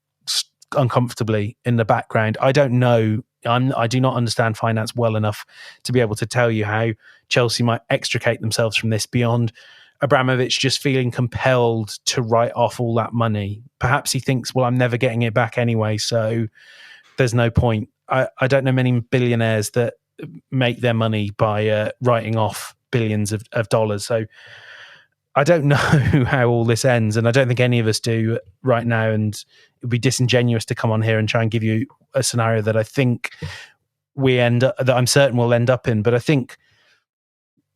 uncomfortably in the background. I don't know. I do not understand finance well enough to be able to tell you how Chelsea might extricate themselves from this beyond Abramovich just feeling compelled to write off all that money. Perhaps he thinks, well, I'm never getting it back anyway, so there's no point. I don't know many billionaires that make their money by writing off billions of dollars. So I don't know how all this ends, and I don't think any of us do right now. And it would be disingenuous to come on here and try and give you a scenario that I think that I'm certain we'll end up in. But I think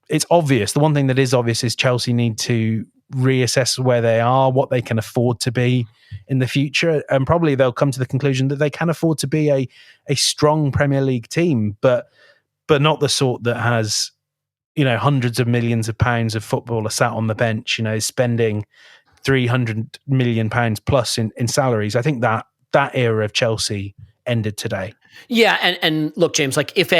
it's obvious. The one thing that is obvious is Chelsea need to reassess where they are, what they can afford to be in the future, and probably they'll come to the conclusion that they can afford to be a strong Premier League team, but not the sort that has hundreds of millions of pounds of footballer sat on the bench, spending £300 million plus in salaries. I think that era of Chelsea ended today. Yeah, and look, James, like if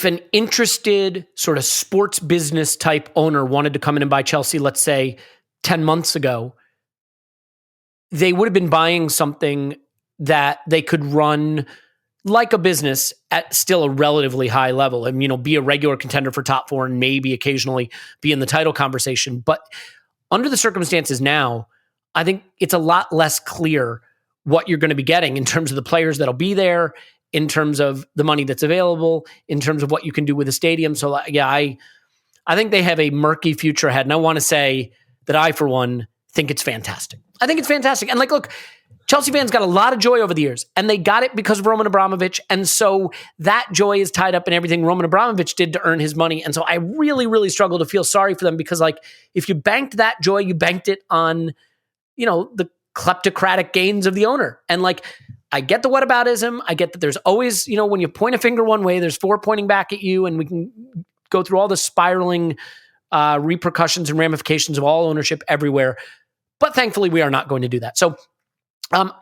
an interested sort of sports business type owner wanted to come in and buy Chelsea, let's say 10 months ago, they would have been buying something that they could run like a business at still a relatively high level and, be a regular contender for top four and maybe occasionally be in the title conversation. But under the circumstances now, I think it's a lot less clear what you're going to be getting in terms of the players that'll be there, in terms of the money that's available, in terms of what you can do with the stadium. So yeah, I think they have a murky future ahead. And I want to say that I, for one, think it's fantastic. I think it's fantastic. And look, Chelsea fans got a lot of joy over the years, and they got it because of Roman Abramovich. And so that joy is tied up in everything Roman Abramovich did to earn his money. And so I really, really struggle to feel sorry for them because if you banked that joy, you banked it on, the kleptocratic gains of the owner. And I get the whataboutism. I get that there's always, when you point a finger one way, there's four pointing back at you, and we can go through all the spiraling repercussions and ramifications of all ownership everywhere. But thankfully, we are not going to do that. So,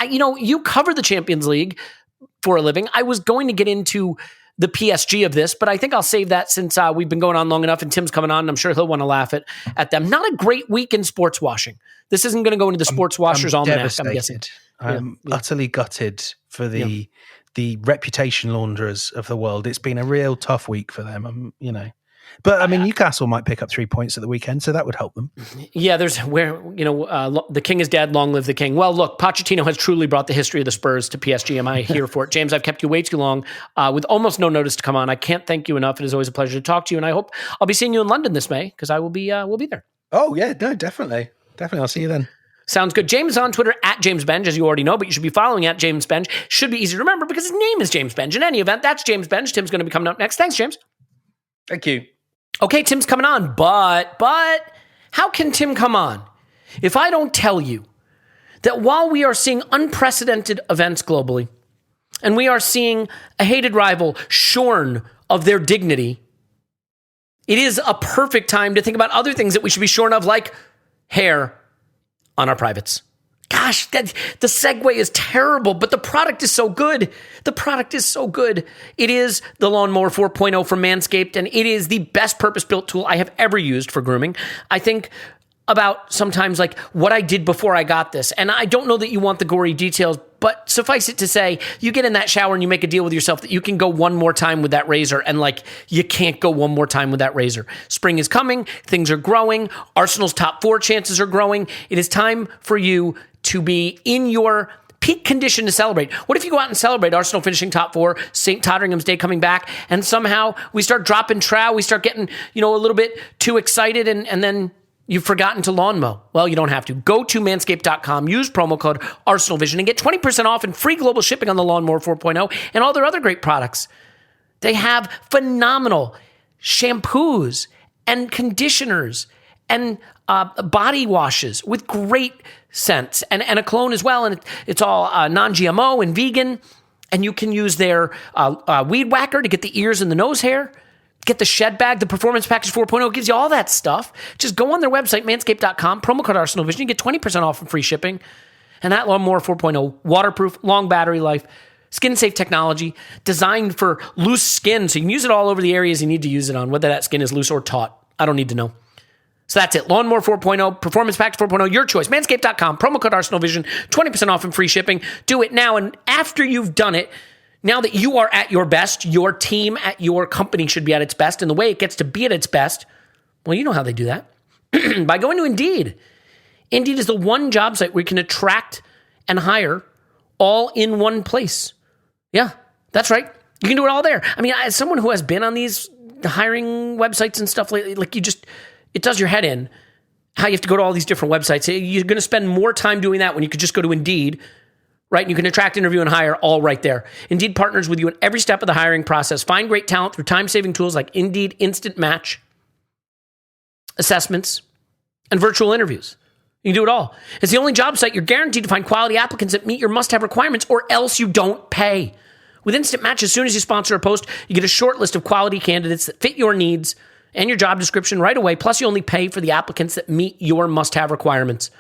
you cover the Champions League for a living. I was going to get into the PSG of this, but I think I'll save that since we've been going on long enough and Tim's coming on and I'm sure he'll want to laugh at them. Not a great week in sports washing. This isn't going to go into the sports washers almanac, I'm guessing. I'm utterly gutted for the reputation launderers of the world. It's been a real tough week for them, But Newcastle might pick up 3 points at the weekend, so that would help them. Yeah, there's the king is dead, long live the king. Well, look, Pochettino has truly brought the history of the Spurs to PSG. Am I here for it? James, I've kept you way too long with almost no notice to come on. I can't thank you enough. It is always a pleasure to talk to you, and I hope I'll be seeing you in London this May because I will be we'll be there. Oh yeah, no, definitely. I'll see you then. Sounds good. James is on Twitter at James Benge, as you already know, but you should be following at James Benge. Should be easy to remember because his name is James Benge. In any event, that's James Benge. Tim's going to be coming up next. Thanks, James. Thank you. Okay, Tim's coming on, but how can Tim come on if I don't tell you that while we are seeing unprecedented events globally and we are seeing a hated rival shorn of their dignity, it is a perfect time to think about other things that we should be shorn of, like hair on our privates. Gosh, the segue is terrible, but the product is so good. It is the Lawnmower 4.0 from Manscaped, and it is the best purpose-built tool I have ever used for grooming. I think about sometimes what I did before I got this, and I don't know that you want the gory details, but suffice it to say, you get in that shower and you make a deal with yourself that you can go one more time with that razor, and you can't go one more time with that razor. Spring is coming. Things are growing. Arsenal's top four chances are growing. It is time for you to be in your peak condition to celebrate. What if you go out and celebrate Arsenal finishing top four, St. Tottenham's Day coming back, and somehow we start dropping trow, we start getting, a little bit too excited, and then you've forgotten to lawn mow? Well, you don't have to. Go to manscaped.com, use promo code ArsenalVision, and get 20% off and free global shipping on the Lawnmower 4.0 and all their other great products. They have phenomenal shampoos and conditioners and body washes with great scents and a cologne as well. And it's all non-GMO and vegan. And you can use their weed whacker to get the ears and the nose hair. Get the shed bag, the Performance Package 4.0 gives you all that stuff. Just go on their website, manscaped.com, promo code ArsenalVision. You get 20% off and free shipping. And that Lawnmower 4.0, waterproof, long battery life, Skin-safe technology designed for loose skin, so you can use it all over the areas you need to use it on, whether that skin is loose or taut. I don't need to know. So that's it. Lawnmower 4.0, Performance Package 4.0, your choice. Manscaped.com, promo code ArsenalVision, 20% off and free shipping. Do it now, and after you've done it, now that you are at your best, your team at your company should be at its best, and the way it gets to be at its best, well, you know how they do that. By going to Indeed. Indeed is the one job site where you can attract and hire all in one place. Yeah, that's right. You can do it all there. I mean, as someone who has been on these hiring websites and stuff lately, like it does your head in how you have to go to all these different websites. You're going to spend more time doing that when you could just go to Indeed, right? And you can attract, interview, and hire all right there. Indeed partners with you in every step of the hiring process. Find great talent through time-saving tools like Indeed Instant Match, assessments, and virtual interviews. You can do it all. It's the only job site you're guaranteed to find quality applicants that meet your must-have requirements, or else you don't pay. With Instant Match, as soon as you sponsor a post, you get a short list of quality candidates that fit your needs and your job description right away. Plus, you only pay for the applicants that meet your must-have requirements.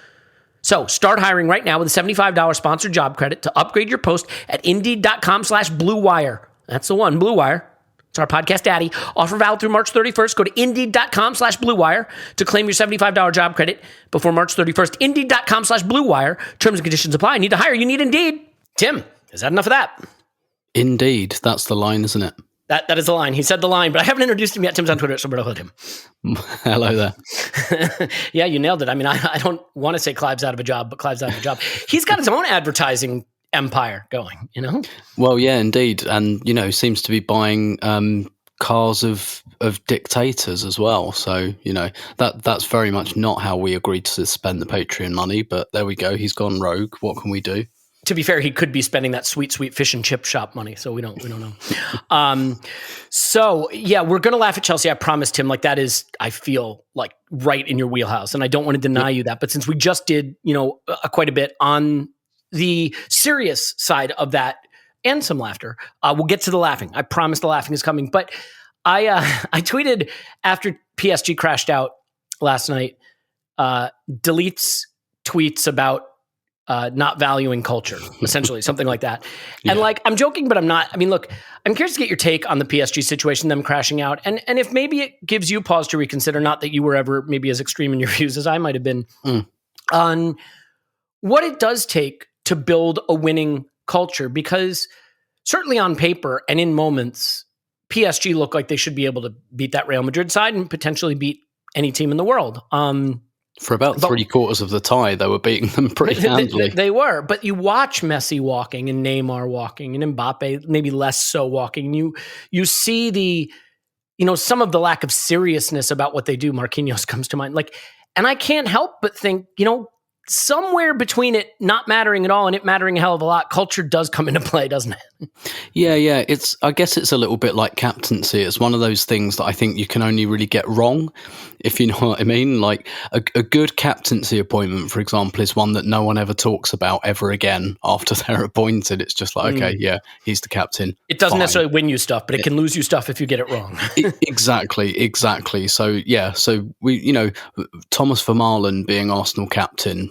So start hiring right now with a $75 sponsored job credit to upgrade your post at Indeed.com/Blue Wire. That's the one, Blue Wire. It's our podcast daddy. Offer valid through March 31st. Go to Indeed.com/Blue Wire to claim your $75 job credit before March 31st. Indeed.com/Blue Wire. Terms and conditions apply. Need to hire? You need Indeed. Tim, is that enough of that? Indeed. That's the line, isn't it? That is the line. He said the line, but I haven't introduced him yet. Tim's on Twitter, so we'll hit him. Hello there. Yeah, you nailed it. I mean, I don't want to say Clive's out of a job, but Clive's out of a job. He's got his own advertising empire going, you know? Well, yeah, indeed. And, seems to be buying cars of dictators as well. So, that's very much not how we agreed to spend the Patreon money. But there we go. He's gone rogue. What can we do? To be fair, he could be spending that sweet fish and chip shop money. So we don't know. So yeah, we're going to laugh at Chelsea. I promised him, like, that is, I feel like, right in your wheelhouse. And I don't want to deny you that. But since we just did, quite a bit on the serious side of that and some laughter, we'll get to the laughing. I promise the laughing is coming. But I tweeted after PSG crashed out last night, deletes tweets about not valuing culture, essentially, something like that. And I'm joking, but I'm not. I mean, look, I'm curious to get your take on the PSG situation, them crashing out. And if maybe it gives you pause to reconsider, not that you were ever maybe as extreme in your views as I might have been, on what it does take to build a winning culture. Because certainly on paper and in moments, PSG look like they should be able to beat that Real Madrid side and potentially beat any team in the world. For about 3/4 of the tie, they were beating them pretty handily. They were, but you watch Messi walking and Neymar walking and Mbappe maybe less so walking. You see the, some of the lack of seriousness about what they do. Marquinhos comes to mind. And I can't help but think, somewhere between it not mattering at all and it mattering a hell of a lot, culture does come into play, doesn't it? Yeah. I guess it's a little bit like captaincy. It's one of those things that I think you can only really get wrong, if you know what I mean. Like a good captaincy appointment, for example, is one that no one ever talks about ever again after they're appointed. It's just like, okay, yeah, he's the captain. It doesn't necessarily win you stuff, but it can lose you stuff if you get it wrong. Exactly. So we, Thomas Vermaelen being Arsenal captain,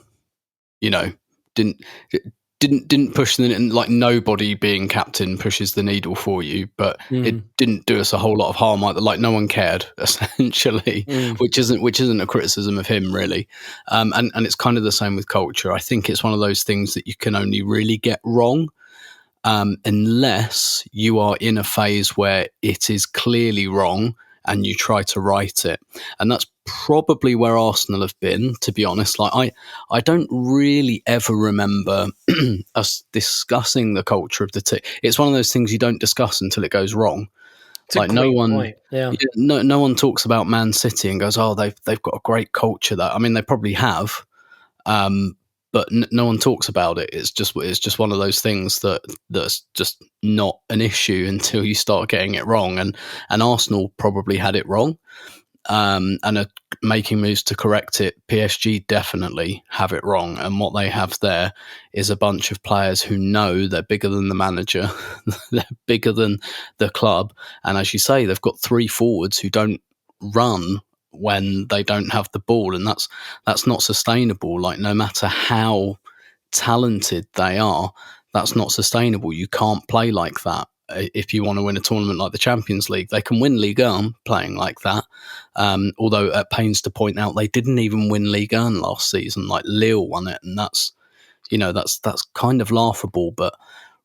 didn't push like nobody being captain pushes the needle for you, but it didn't do us a whole lot of harm either. Like no one cared essentially, which isn't a criticism of him really. And it's kind of the same with culture. I think it's one of those things that you can only really get wrong unless you are in a phase where it is clearly wrong and you try to right it. And that's probably where Arsenal have been, to be honest. Like I don't really ever remember us discussing the culture of the team. It's one of those things you don't discuss until it goes wrong. It's like no one, no one talks about Man City and goes, "Oh, they've got a great culture." That I mean, they probably have, but no one talks about it. It's just one of those things that's just not an issue until you start getting it wrong. And Arsenal probably had it wrong, and are making moves to correct it. PSG definitely have it wrong, and what they have there is a bunch of players who know they're bigger than the manager, they're bigger than the club, and as you say, they've got 3 forwards who don't run when they don't have the ball, and that's not sustainable. Like no matter how talented they are, That's not sustainable. You can't play like that if you want to win a tournament like the Champions League. They can win Ligue 1 playing like that. Although at pains to point out, they didn't even win Ligue 1 last season. Like Lille won it, and that's kind of laughable. But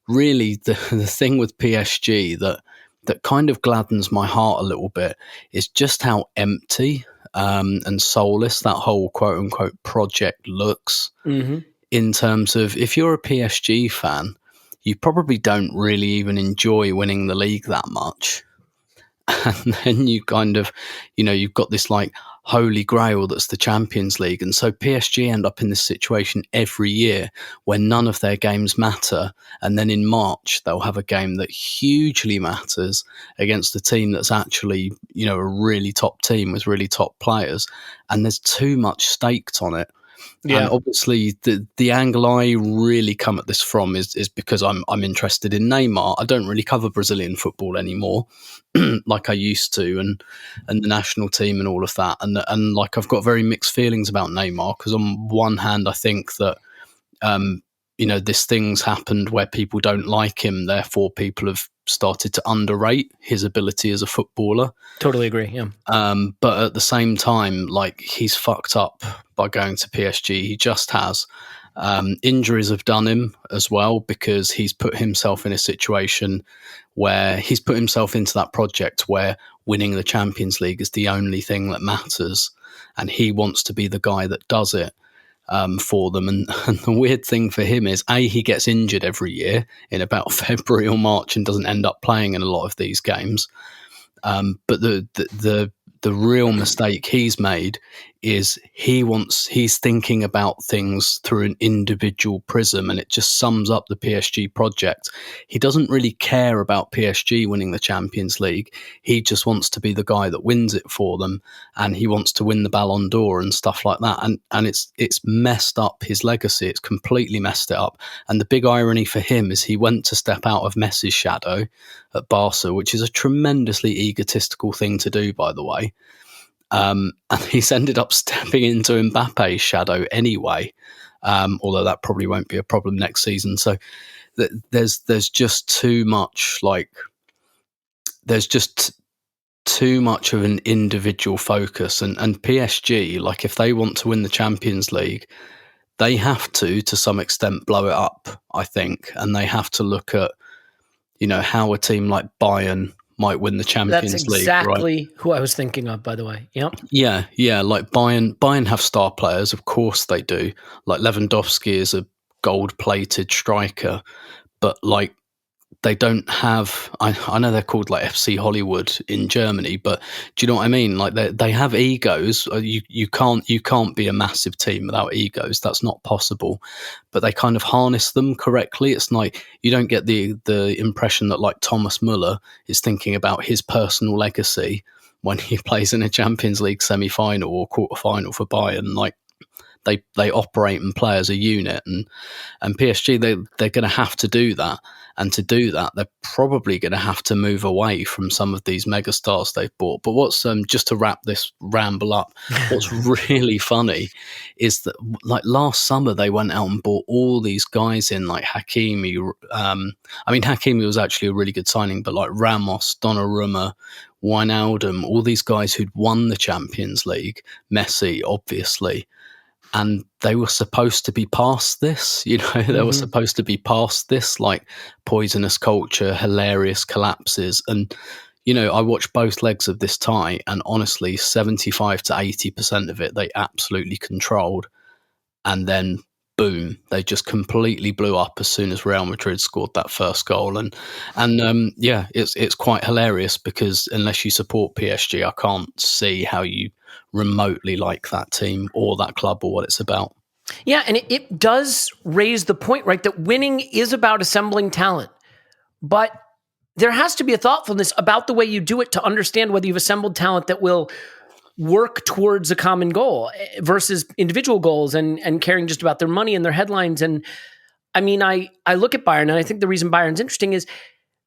really, the thing with PSG that kind of gladdens my heart a little bit is just how empty and soulless that whole quote unquote project looks. Mm-hmm. In terms of, if you're a PSG fan, you probably don't really even enjoy winning the league that much. And then you kind of, you've got this like holy grail that's the Champions League. And so PSG end up in this situation every year where none of their games matter. And then in March, they'll have a game that hugely matters against a team that's actually, a really top team with really top players. And there's too much staked on it. Yeah. And obviously, the angle I really come at this from is because I'm interested in Neymar. I don't really cover Brazilian football anymore, like I used to, and the national team and all of that. And like I've got very mixed feelings about Neymar, because on one hand, I think that this thing's happened where people don't like him, therefore people have started to underrate his ability as a footballer. Totally agree, yeah. But at the same time, like, he's fucked up by going to PSG. He just has. Injuries have done him as well, because he's put himself in a situation where he's put himself into that project where winning the Champions League is the only thing that matters. And he wants to be the guy that does it. For them. And the weird thing for him is, he gets injured every year in about February or March and doesn't end up playing in a lot of these games. But the real mistake he's made is he's thinking about things through an individual prism, and it just sums up the PSG project. He doesn't really care about PSG winning the Champions League. He just wants to be the guy that wins it for them, and he wants to win the Ballon d'Or and stuff like that. And it's messed up his legacy. It's completely messed it up. And the big irony for him is he went to step out of Messi's shadow at Barca, which is a tremendously egotistical thing to do, by the way. And he's ended up stepping into Mbappe's shadow anyway, although that probably won't be a problem next season. So there's just too much, there's just too much of an individual focus. And PSG, like, if they want to win the Champions League, they have to some extent blow it up, I think. And they have to look at, how a team like Bayern might win the Champions League. That's exactly right? Who I was thinking of, by the way. Yep. Yeah. Like Bayern have star players, of course they do. Like Lewandowski is a gold-plated striker, but like, they don't have. I know they're called like FC Hollywood in Germany, but do you know what I mean? Like, they have egos. You can't be a massive team without egos. That's not possible. But they kind of harness them correctly. It's like, you don't get the impression that like Thomas Muller is thinking about his personal legacy when he plays in a Champions League semi-final or quarter-final for Bayern. Like, they operate and play as a unit, and PSG, they're going to have to do that. And to do that, they're probably going to have to move away from some of these megastars they've bought. But what's just to wrap this ramble up, what's really funny is that, like, last summer they went out and bought all these guys in, like Hakimi. Hakimi was actually a really good signing, but like Ramos, Donnarumma, Wijnaldum, all these guys who'd won the Champions League, Messi, obviously. And they were supposed to be past this, they were supposed to be past this, like, poisonous culture, hilarious collapses. And, I watched both legs of this tie, and honestly, 75 to 80% of it, they absolutely controlled. And then, boom, they just completely blew up as soon as Real Madrid scored that first goal. And it's quite hilarious, because unless you support PSG, I can't see how you remotely like that team or that club or what it's about. Yeah, and it does raise the point, right, that winning is about assembling talent. But there has to be a thoughtfulness about the way you do it to understand whether you've assembled talent that will work towards a common goal versus individual goals and caring just about their money and their headlines. And I mean, I look at Bayern, and I think the reason Bayern's interesting is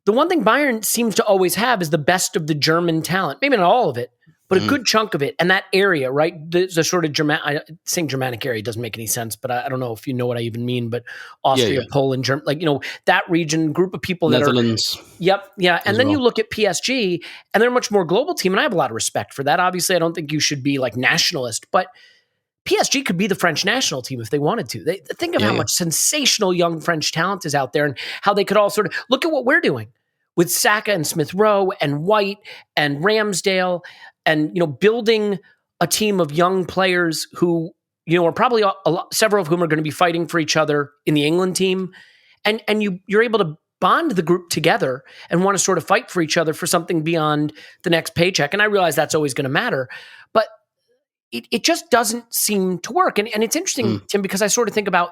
the one thing Bayern seems to always have is the best of the German talent. Maybe not all of it, but a good chunk of it, and that area, right? The sort of saying Germanic area doesn't make any sense, but I don't know if you know what I even mean. But Austria, Poland, Germany, like, that region, group of people Netherlands. Yep, yeah. And then you look at PSG, and they're a much more global team, and I have a lot of respect for that. Obviously, I don't think you should be like nationalist, but PSG could be the French national team if they wanted to. Think of how much sensational young French talent is out there, and how they could all sort of look at what we're doing with Saka and Smith Rowe and White and Ramsdale, and building a team of young players who are probably several of whom are going to be fighting for each other in the England team, and you're able to bond the group together and want to sort of fight for each other for something beyond the next paycheck. And I realize that's always going to matter, but it just doesn't seem to work. And it's interesting, Tim, because I sort of think about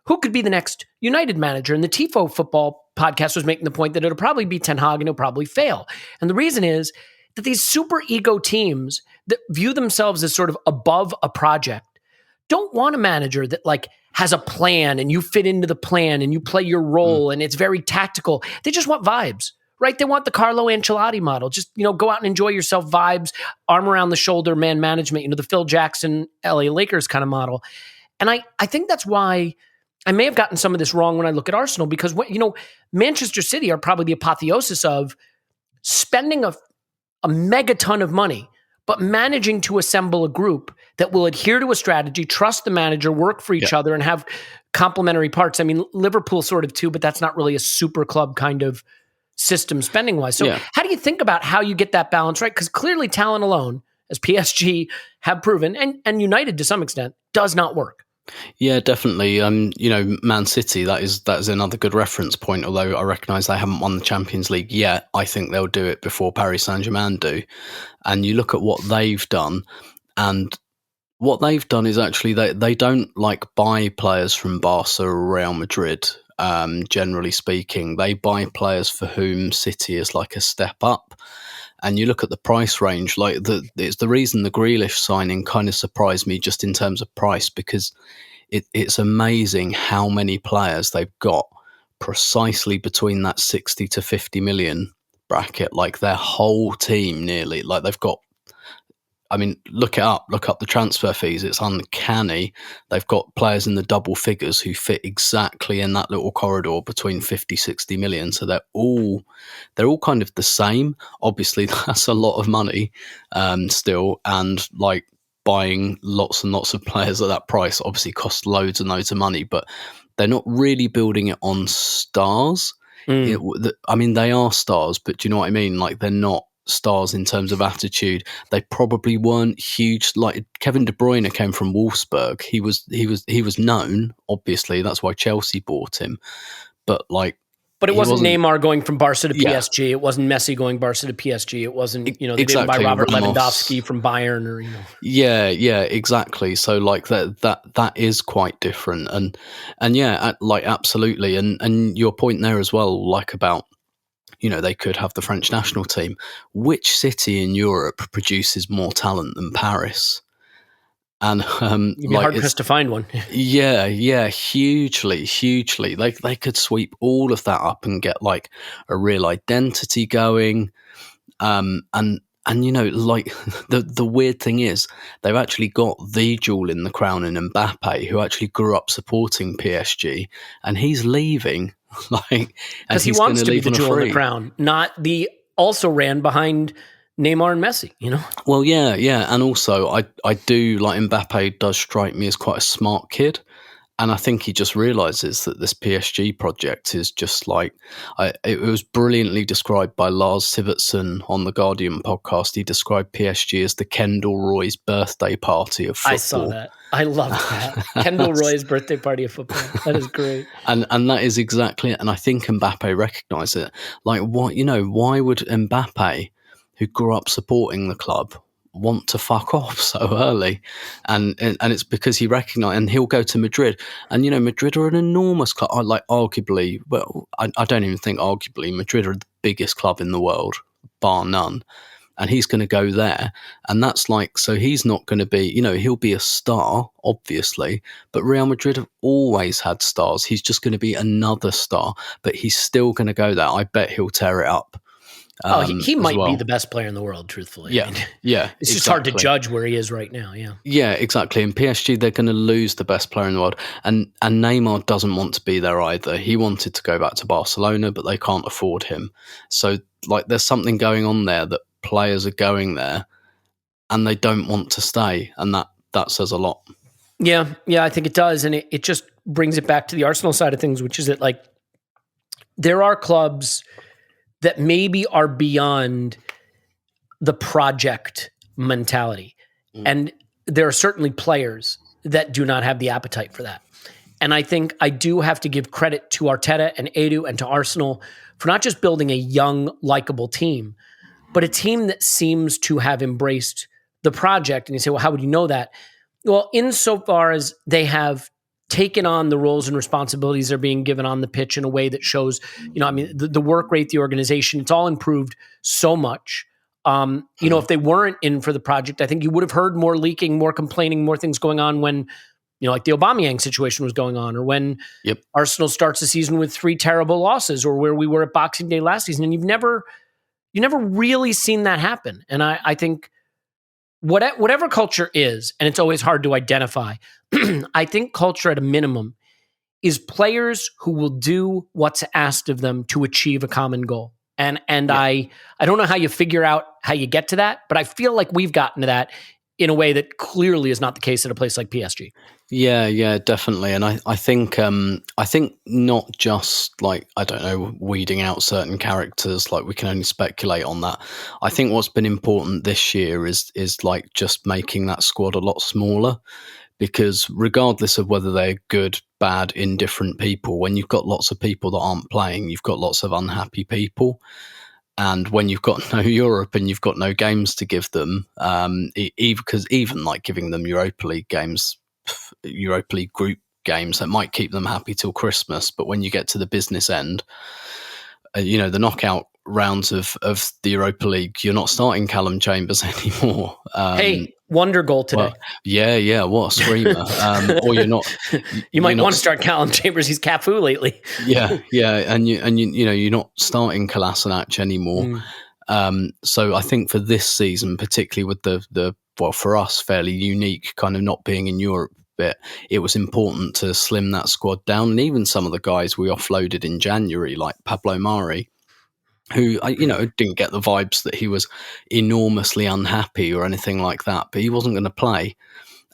who could be the next United manager. And the Tifo football podcast was making the point that it'll probably be Ten Hag and he'll probably fail. And the reason is that these super ego teams that view themselves as sort of above a project don't want a manager that like has a plan and you fit into the plan and you play your role and it's very tactical. They just want vibes, right? They want the Carlo Ancelotti model. Just, go out and enjoy yourself, vibes, arm around the shoulder, man management, the Phil Jackson, LA Lakers kind of model. And I think that's why I may have gotten some of this wrong when I look at Arsenal, because Manchester City are probably the apotheosis of spending a megaton of money, but managing to assemble a group that will adhere to a strategy, trust the manager, work for each other, and have complementary parts. I mean, Liverpool sort of too, but that's not really a super club kind of system spending-wise. So how do you think about how you get that balance right? Because clearly talent alone, as PSG have proven, and United to some extent, does not work. Yeah, definitely. Man City, that is another good reference point, although I recognise they haven't won the Champions League yet. I think they'll do it before Paris Saint-Germain do. And you look at what they've done, and what they've done is actually they don't like buy players from Barca or Real Madrid, generally speaking. They buy players for whom City is like a step up. And you look at the price range, like it's the reason the Grealish signing kind of surprised me just in terms of price, because it's amazing how many players they've got precisely between that 60 to 50 million bracket. Like their whole team nearly, like they've got, I mean, look up the transfer fees. It's uncanny. They've got players in the double figures who fit exactly in that little corridor between 50, 60 million. So they're all kind of the same. Obviously, that's a lot of money still. And like buying lots and lots of players at that price obviously costs loads and loads of money, but they're not really building it on stars. I mean, they are stars, but do you know what I mean? Like they're not stars in terms of attitude. They probably weren't huge. Like Kevin De Bruyne came from Wolfsburg. He was known, obviously. That's why Chelsea bought him. But it wasn't Neymar going from Barca to PSG. It wasn't Messi going Barca to PSG. It wasn't, they didn't buy Robert Lewandowski from Bayern or, Yeah, exactly. So like that is quite different. And yeah, like absolutely. And your point there as well, like about, they could have the French national team. Which city in Europe produces more talent than Paris? And you'd be hard pressed to find one. yeah, hugely. They could sweep all of that up and get like a real identity going. And like the weird thing is they've actually got the jewel in the crown in Mbappe, who actually grew up supporting PSG, and he's leaving. Because he wants to be the jewel in the crown, not the also ran behind Neymar and Messi, Well, yeah. And also I do like Mbappe does strike me as quite a smart kid. And I think he just realizes that this PSG project is just like, it was brilliantly described by Lars Sivertsen on the Guardian podcast. He described PSG as the Kendall Roy's birthday party of football. I saw that. I loved that. Kendall Roy's birthday party of football. That is great. And that is exactly it. And I think Mbappe recognised it. Like, what, why would Mbappe, who grew up supporting the club, want to fuck off so early? And it's because he recognised, and he'll go to Madrid. And, Madrid are an enormous club. Arguably, I don't even think arguably, Madrid are the biggest club in the world, bar none. And he's going to go there. And that's like, so he's not going to be, he'll be a star, obviously, but Real Madrid have always had stars. He's just going to be another star, but he's still going to go there. I bet he'll tear it up. He as might well. be the best player in the world, truthfully. Yeah, it's just hard to judge where he is right now. Yeah, exactly. In PSG, they're going to lose the best player in the world, and Neymar doesn't want to be there either. He wanted to go back to Barcelona, but they can't afford him. So, like, there's something going on there that players are going there, and they don't want to stay, and that says a lot. Yeah, I think it does, and it just brings it back to the Arsenal side of things, which is that, like, there are clubs that maybe are beyond the project mentality. And there are certainly players that do not have the appetite for that. And I think I do have to give credit to Arteta and Edu and to Arsenal for not just building a young, likable team, but a team that seems to have embraced the project. And you say, well, how would you know that? Well, insofar as they have taken on the roles and responsibilities they're being given on the pitch in a way that shows, the work rate, the organization, it's all improved so much. If they weren't in for the project, I think you would have heard more leaking, more complaining, more things going on when, like the Aubameyang situation was going on, or when Arsenal starts the season with 3 terrible losses, or where we were at Boxing Day last season. And you never really seen that happen. And I think whatever culture is, and it's always hard to identify, I think culture at a minimum is players who will do what's asked of them to achieve a common goal. And I don't know how you figure out how you get to that, but I feel like we've gotten to that in a way that clearly is not the case at a place like PSG. Yeah, definitely. And I think not just, like, I don't know, weeding out certain characters, like we can only speculate on that. I think what's been important this year is like just making that squad a lot smaller, because regardless of whether they're good, bad, indifferent people, when you've got lots of people that aren't playing, you've got lots of unhappy people. And when you've got no Europe and you've got no games to give them, because even like giving them Europa League games, Europa League group games, that might keep them happy till Christmas. But when you get to the business end, the knockout rounds of the Europa League, you're not starting Callum Chambers anymore. Hey, wonder goal today. Well, yeah, what a screamer. Or you're not. You might want to start Callum Chambers. He's Cafu lately. yeah, and you're not starting Kolasinac anymore. So I think for this season, particularly with the for us fairly unique kind of not being in Europe bit, it was important to slim that squad down. And even some of the guys we offloaded in January, like Pablo Mari, who didn't get the vibes that he was enormously unhappy or anything like that, but he wasn't going to play.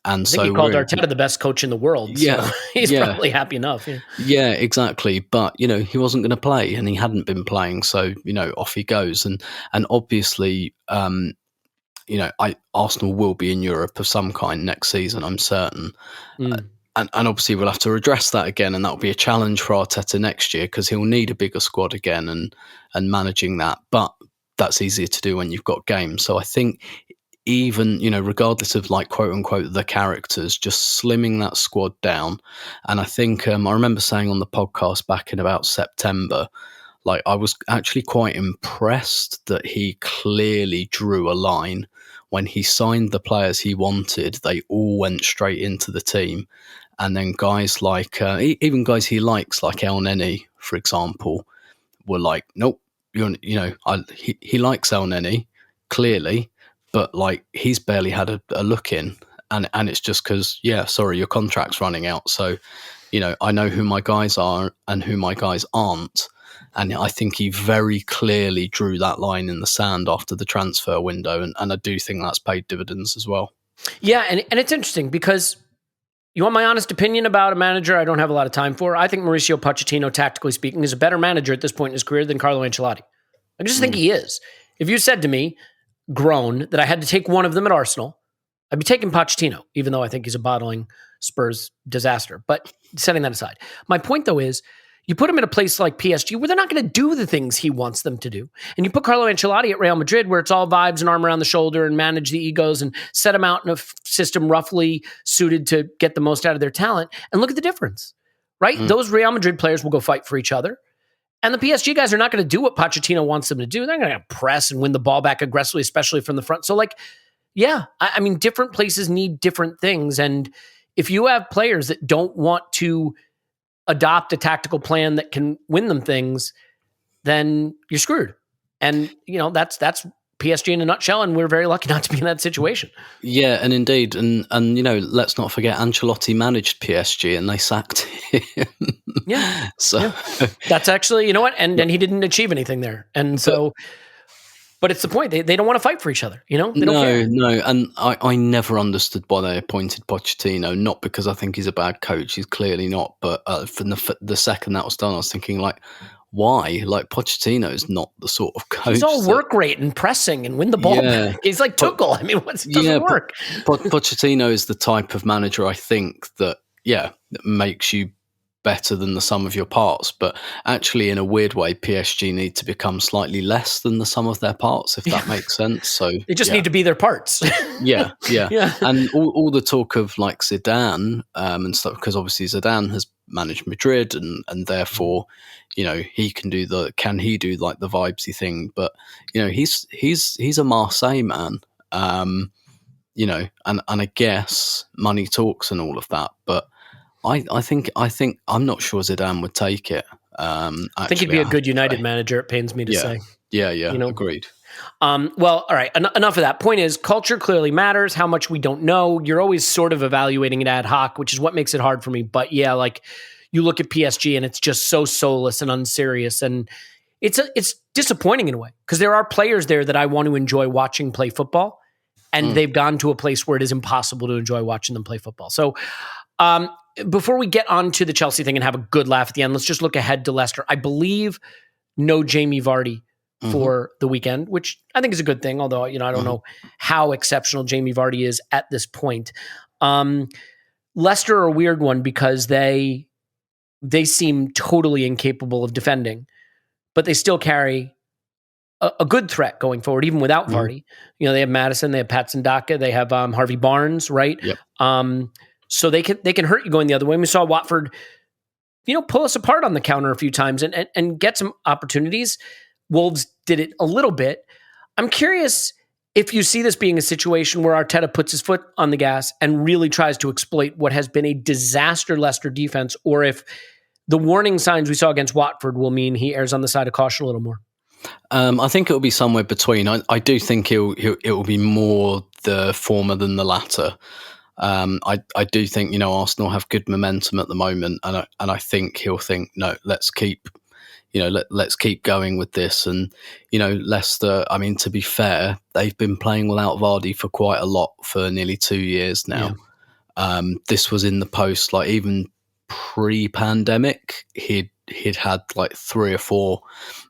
And I think he called Arteta the best coach in the world. So he's probably happy enough. Yeah, exactly. But he wasn't going to play, and he hadn't been playing, so off he goes. And obviously, Arsenal will be in Europe of some kind next season, I'm certain. And obviously we'll have to address that again, and that'll be a challenge for Arteta next year, because he'll need a bigger squad again and managing that. But that's easier to do when you've got games. So I think even, regardless of, like, quote unquote, the characters, just slimming that squad down. And I think I remember saying on the podcast back in about September, like, I was actually quite impressed that he clearly drew a line. When he signed the players he wanted, they all went straight into the team. And then guys like, even guys he likes, like El Neni, for example, were like, nope, he likes El Neni, clearly, but, like, he's barely had a look in. And it's just because, sorry, your contract's running out. So, I know who my guys are and who my guys aren't. And I think he very clearly drew that line in the sand after the transfer window. And I do think that's paid dividends as well. Yeah, and it's interesting because you want my honest opinion about a manager I don't have a lot of time for? I think Mauricio Pochettino, tactically speaking, is a better manager at this point in his career than Carlo Ancelotti. I just think he is. If you said to me, grown, that I had to take one of them at Arsenal, I'd be taking Pochettino, even though I think he's a bottling Spurs disaster. But setting that aside, my point, though, is you put him in a place like PSG where they're not going to do the things he wants them to do. And you put Carlo Ancelotti at Real Madrid where it's all vibes and arm around the shoulder and manage the egos and set them out in a system roughly suited to get the most out of their talent. And look at the difference, right? Those Real Madrid players will go fight for each other. And the PSG guys are not going to do what Pochettino wants them to do. They're going to press and win the ball back aggressively, especially from the front. So, like, I mean, different places need different things. And if you have players that don't want to adopt a tactical plan that can win them things, then you're screwed. And that's PSG in a nutshell, and we're very lucky not to be in that situation. Yeah, and indeed, and let's not forget Ancelotti managed PSG and they sacked him. Yeah. So yeah. That's actually, and he didn't achieve anything there. And so, but it's the point. They don't want to fight for each other, They don't care. No. And I never understood why they appointed Pochettino, not because I think he's a bad coach. He's clearly not. But from the second that was done, I was thinking, like, why? Like, Pochettino is not the sort of coach. He's all work rate and pressing and win the ball back. He's like Tuchel. I mean, it doesn't work. Pochettino is the type of manager, I think, that makes you better than the sum of your parts. But actually, in a weird way, PSG need to become slightly less than the sum of their parts, if that makes sense. So they just need to be their parts. yeah. And all the talk of like Zidane and stuff, because obviously Zidane has managed Madrid, and therefore, he can do the vibesy thing. But he's a Marseille man. And I guess money talks and all of that, but I think I'm not sure Zidane would take it. I think he'd be a good United manager. It pains me to say. Yeah. Agreed. Well, all right. Enough of that. Point is, culture clearly matters. How much we don't know. You're always sort of evaluating it ad hoc, which is what makes it hard for me. But yeah, like you look at PSG and it's just so soulless and unserious, and it's disappointing in a way because there are players there that I want to enjoy watching play football, and they've gone to a place where it is impossible to enjoy watching them play football. So, before we get on to the Chelsea thing and have a good laugh at the end, let's just look ahead to Leicester. I believe no Jamie Vardy for the weekend, which I think is a good thing, although, I don't know how exceptional Jamie Vardy is at this point. Leicester are a weird one because they seem totally incapable of defending, but they still carry a good threat going forward, even without Vardy. They have Madison, they have Patson Daka, they have Harvey Barnes, right? Yep. So they can hurt you going the other way. And we saw Watford, pull us apart on the counter a few times and get some opportunities. Wolves did it a little bit. I'm curious if you see this being a situation where Arteta puts his foot on the gas and really tries to exploit what has been a disaster Leicester defense, or if the warning signs we saw against Watford will mean he errs on the side of caution a little more. I think it will be somewhere between. I do think it will be more the former than the latter. I do think Arsenal have good momentum at the moment, and I think he'll think, no, let's keep going with this. And Leicester, I mean, to be fair, they've been playing without Vardy for quite a lot for nearly 2 years now. This was in the post, like even pre-pandemic, he'd had like 3 or 4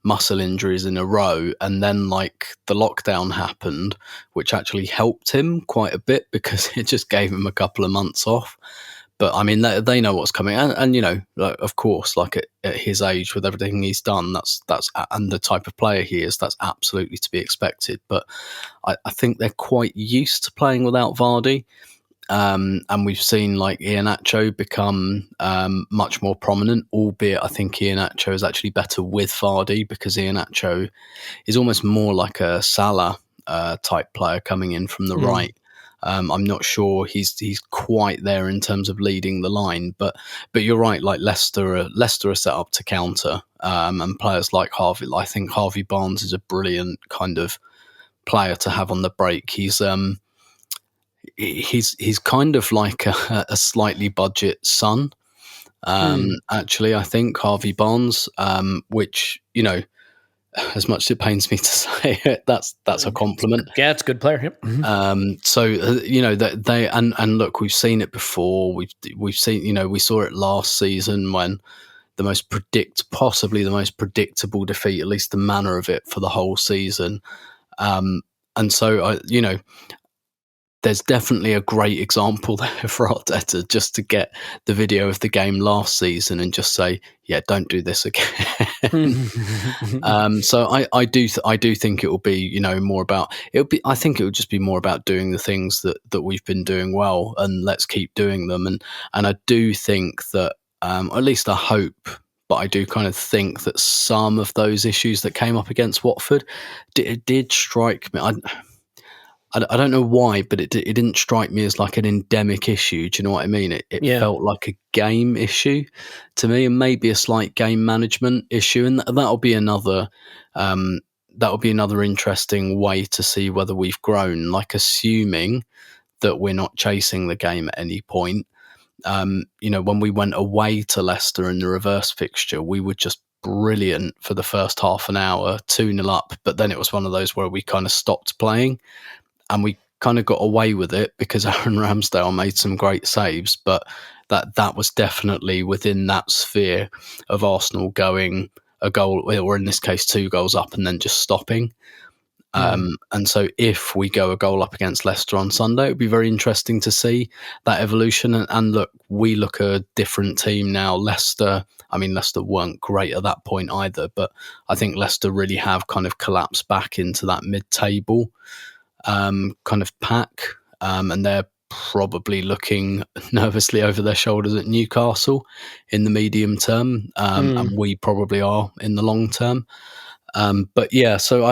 muscle injuries in a row, and then like the lockdown happened, which actually helped him quite a bit because it just gave him a couple of months off. But I mean, they know what's coming, and like, of course, like at his age, with everything he's done, that's and the type of player he is, that's absolutely to be expected. But I think they're quite used to playing without Vardy. And we've seen like Iheanacho become much more prominent, albeit I think Iheanacho is actually better with Vardy because Iheanacho is almost more like a Salah type player coming in from the right. I'm not sure he's quite there in terms of leading the line, but you're right. Like Leicester are set up to counter, and players like Harvey. I think Harvey Barnes is a brilliant kind of player to have on the break. He's kind of like a slightly budget Son. Actually, I think Harvey Barnes, which as much as it pains me to say it, that's a compliment. Yeah, it's a good player. Yep. So they and look, we've seen it before. We've seen we saw it last season when possibly the most predictable defeat, at least the manner of it for the whole season. And so there's definitely a great example there for Arteta just to get the video of the game last season and just say, yeah, don't do this again. So I do think it will be, more about, I think it would just be more about doing the things that we've been doing well, and let's keep doing them. And I do think that, at least I hope, but I do kind of think that some of those issues that came up against Watford did strike me. I don't know why, but it didn't strike me as like an endemic issue. Do you know what I mean? It felt like a game issue to me, and maybe a slight game management issue. And that'll be another that'll be another interesting way to see whether we've grown. Like, assuming that we're not chasing the game at any point. When we went away to Leicester in the reverse fixture, we were just brilliant for the first half an hour, 2-0 up. But then it was one of those where we kind of stopped playing, and we kind of got away with it because Aaron Ramsdale made some great saves. But that was definitely within that sphere of Arsenal going a goal, or in this case, 2 goals up, and then just stopping. And so if we go a goal up against Leicester on Sunday, it would be very interesting to see that evolution. And look, we look a different team now. Leicester weren't great at that point either, but I think Leicester really have kind of collapsed back into that mid-table kind of pack. And they're probably looking nervously over their shoulders at Newcastle in the medium term. And we probably are in the long term. But yeah, so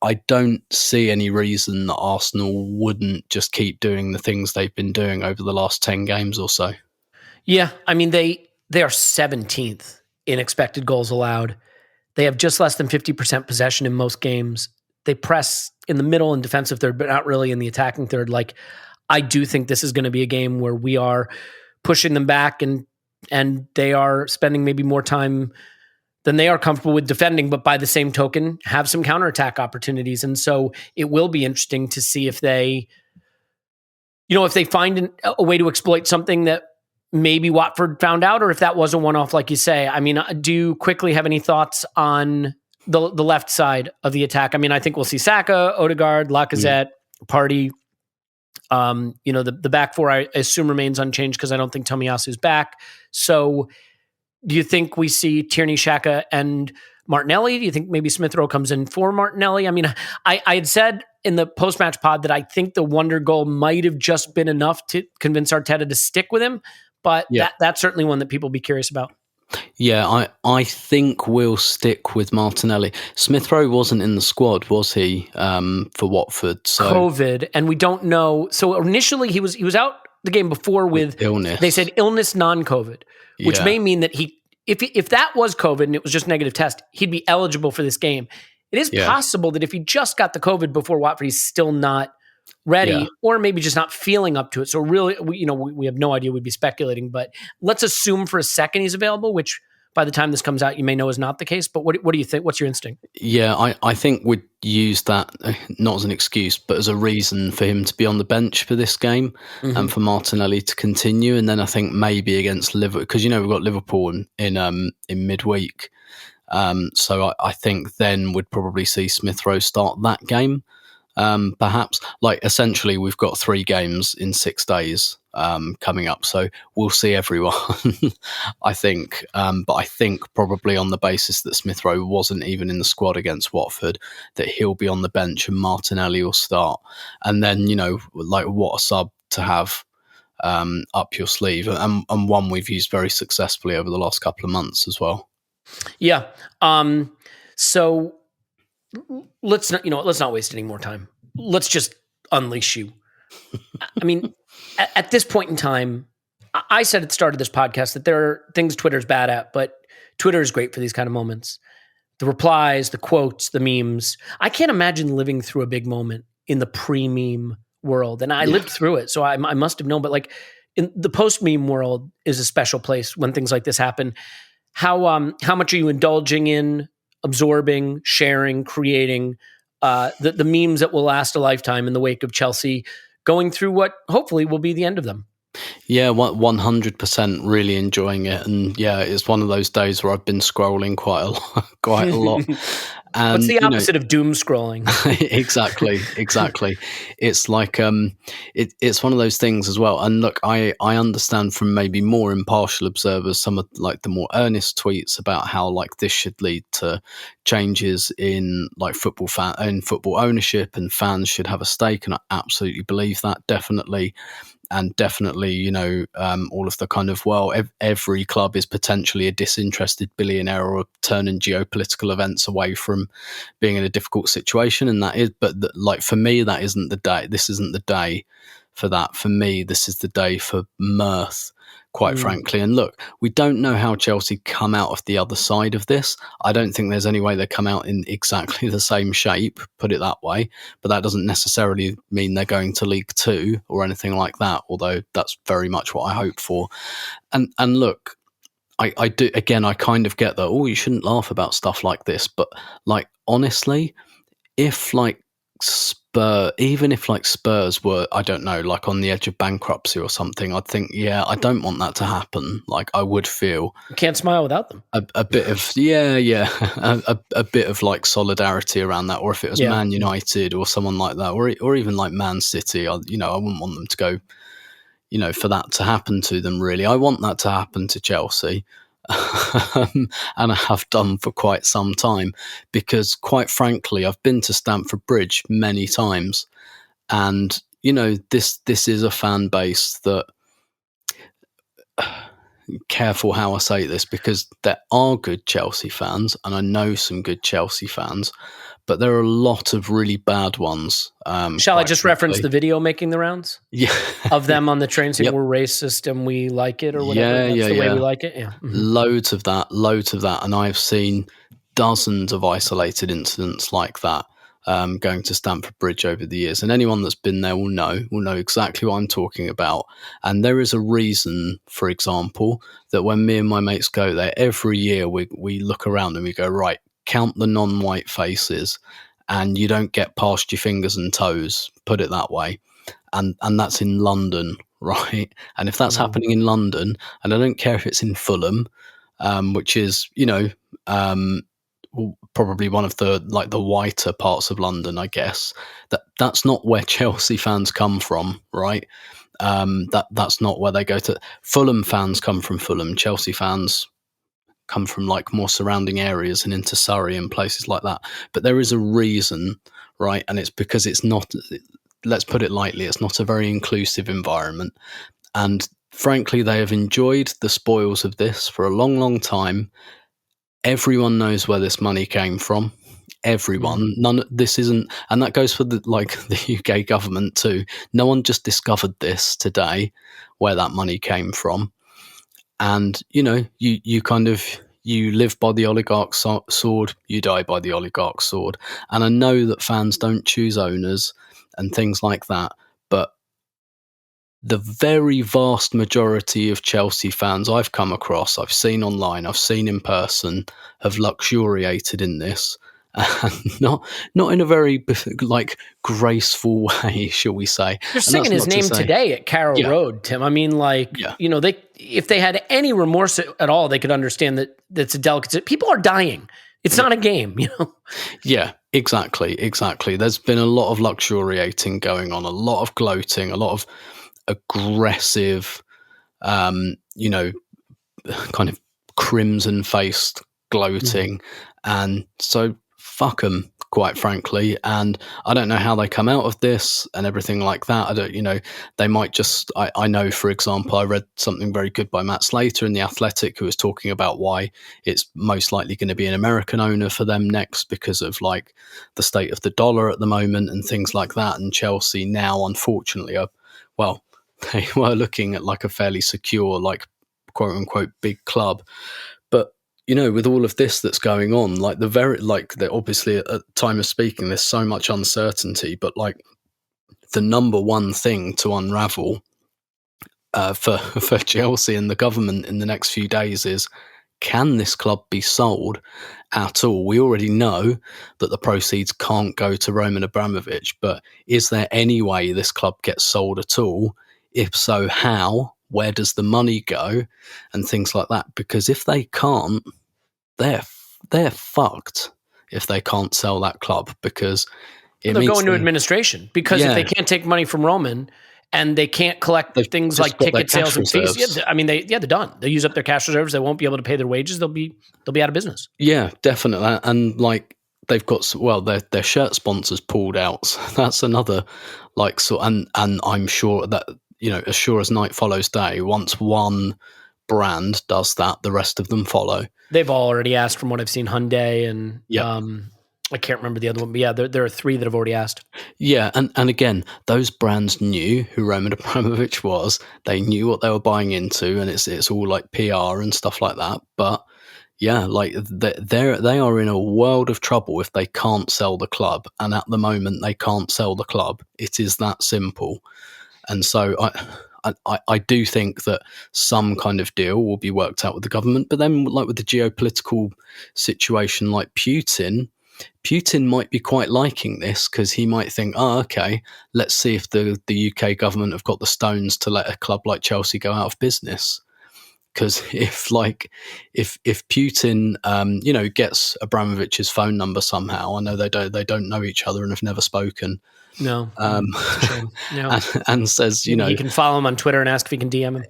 I don't see any reason that Arsenal wouldn't just keep doing the things they've been doing over the last 10 games or so. Yeah, I mean, they are 17th in expected goals allowed. They have just less than 50% possession in most games. They press in the middle and defensive third, but not really in the attacking third. Like, I do think this is going to be a game where we are pushing them back, and they are spending maybe more time than they are comfortable with defending, but by the same token, have some counterattack opportunities. And so it will be interesting to see if they find a way to exploit something that maybe Watford found out, or if that was a one-off, like you say. I mean, do you quickly have any thoughts on the left side of the attack? I mean, I think we'll see Saka, Odegaard, Lacazette, Partey. The back four, I assume, remains unchanged because I don't think Tomiyasu's back. So do you think we see Tierney, Xhaka, and Martinelli? Do you think maybe Smith Rowe comes in for Martinelli? I mean, I had said in the post-match pod that I think the wonder goal might have just been enough to convince Arteta to stick with him, but that's certainly one that people will be curious about. Yeah, I think we'll stick with Martinelli. Smith Rowe wasn't in the squad, was he, for Watford? So COVID, and we don't know. So initially he was out the game before with illness. They said illness, non-COVID, which may mean that if that was COVID and it was just negative test, he'd be eligible for this game. It is possible that if he just got the COVID before Watford, he's still not ready, or maybe just not feeling up to it. So really, we have no idea. We'd be speculating, but let's assume for a second he's available, which by the time this comes out, you may know is not the case. But what do you think? What's your instinct? Yeah, I think we'd use that not as an excuse, but as a reason for him to be on the bench for this game and for Martinelli to continue. And then I think maybe against Liverpool, because we've got Liverpool in midweek. So I think then we'd probably see Smith Rowe start that game. Perhaps, like, essentially we've got 3 games in 6 days coming up, so we'll see everyone. I think, but I think probably on the basis that Smith Rowe wasn't even in the squad against Watford, that he'll be on the bench and Martinelli will start. And then like, what a sub to have up your sleeve, and one we've used very successfully over the last couple of months as well. Yeah. So let's not waste any more time. Let's just unleash you. I mean, at this point in time, I said at the start of this podcast that there are things Twitter's bad at, but Twitter is great for these kind of moments. The replies, the quotes, the memes. I can't imagine living through a big moment in the pre-meme world. And I lived through it, so I must have known. But like, in the post-meme world is a special place when things like this happen. How much are you indulging in, absorbing, sharing, creating the memes that will last a lifetime in the wake of Chelsea going through what hopefully will be the end of them? Yeah, 100% really enjoying it. And yeah, it's one of those days where I've been scrolling quite a lot. And, what's the opposite of doom scrolling? Exactly. It's like it's one of those things as well. And look, I understand from maybe more impartial observers some of like the more earnest tweets about how like this should lead to changes in like football ownership, and fans should have a stake. And I absolutely believe that, definitely. And definitely, all of the kind of, every club is potentially a disinterested billionaire or turning geopolitical events away from being in a difficult situation. And that is, but for me, that isn't the day. This isn't the day for that. For me, this is the day for mirth, quite frankly. And look, we don't know how Chelsea come out of the other side of this. I don't think there's any way they come out in exactly the same shape, put it that way. But that doesn't necessarily mean they're going to League Two or anything like that, although that's very much what I hope for. And look, I do, again, I kind of get that, you shouldn't laugh about stuff like this. But like, honestly, if like even if like Spurs were, I don't know, like on the edge of bankruptcy or something, I'd think, I don't want that to happen. Like, I would feel You can't smile without them. a bit of a bit of like solidarity around that. Or if it was Man United or someone like that, or even like Man City, I wouldn't want them to go, for that to happen to them. Really, I want that to happen to Chelsea. And I have done for quite some time, because quite frankly, I've been to Stamford Bridge many times, and this is a fan base that, careful how I say this, because there are good Chelsea fans, and I know some good Chelsea fans, but there are a lot of really bad ones. Shall I just reference the video making the rounds? Yeah, of them on the train saying we're racist and we like it or whatever. That's the way we like it. Yeah, loads of that, and I've seen dozens of isolated incidents like that going to Stamford Bridge over the years. And anyone that's been there will know exactly what I'm talking about. And there is a reason, for example, that when me and my mates go there every year, we look around and we go, right, count the non-white faces, and you don't get past your fingers and toes, put it that way. And that's in London, right? And if that's happening in London, and I don't care if it's in Fulham, which is, probably one of the whiter parts of London, I guess, that's not where Chelsea fans come from, right? That's not where they go to. Fulham fans come from Fulham. Chelsea fans come from like more surrounding areas and into Surrey and places like that. But there is a reason, right? And it's because it's not, let's put it lightly, it's not a very inclusive environment. And frankly, they have enjoyed the spoils of this for a long, long time. Everyone knows where this money came from. Everyone. This isn't, and that goes for the UK government too. No one just discovered this today, where that money came from. And, you live by the oligarch's sword, you die by the oligarch's sword. And I know that fans don't choose owners and things like that, but the very vast majority of Chelsea fans I've come across, I've seen online, I've seen in person, have luxuriated in this. And not in a very graceful way, shall we say? They're singing his name today at Carroll Road, Tim. I mean, if they had any remorse at all, they could understand that it's a delicate. People are dying. It's not a game, Yeah, exactly. There's been a lot of luxuriating going on, a lot of gloating, a lot of aggressive, kind of crimson-faced gloating, and so. Fuck them, quite frankly. And I don't know how they come out of this and everything like that. I don't, they might just, I know, for example, I read something very good by Matt Slater in The Athletic, who was talking about why it's most likely going to be an American owner for them next because of like the state of the dollar at the moment and things like that. And Chelsea now, unfortunately, they were looking at like a fairly secure, like quote unquote big club. But with all of this that's going on, obviously at the time of speaking, there's so much uncertainty, but like the number one thing to unravel for Chelsea and the government in the next few days is, can this club be sold at all? We already know that the proceeds can't go to Roman Abramovich, but is there any way this club gets sold at all? If so, how? Where does the money go? And things like that. Because if they can't, they're fucked if they can't sell that club, because they'll go into administration, because if they can't take money from Roman and they can't collect things like ticket sales and fees, they're done. They'll use up their cash reserves. They won't be able to pay their wages. They'll be out of business. Yeah, definitely. And like they've got their shirt sponsors pulled out. So that's another and I'm sure that as sure as night follows day, once one brand does that, the rest of them follow. They've already asked, from what I've seen, Hyundai and I can't remember the other one, but yeah, there are 3 that have already asked. Yeah, and again, those brands knew who Roman Abramovich was. They knew what they were buying into, and it's all like PR and stuff like that. But yeah, like they are in a world of trouble if they can't sell the club, and at the moment they can't sell the club. It is that simple, and so I do think that some kind of deal will be worked out with the government. But then, like with the geopolitical situation, like Putin might be quite liking this because he might think, oh, okay, let's see if the UK government have got the stones to let a club like Chelsea go out of business. Because if Putin, gets Abramovich's phone number somehow, I know they don't know each other and have never spoken. No, it's a shame. No. and says, he can follow him on Twitter and ask if he can DM him.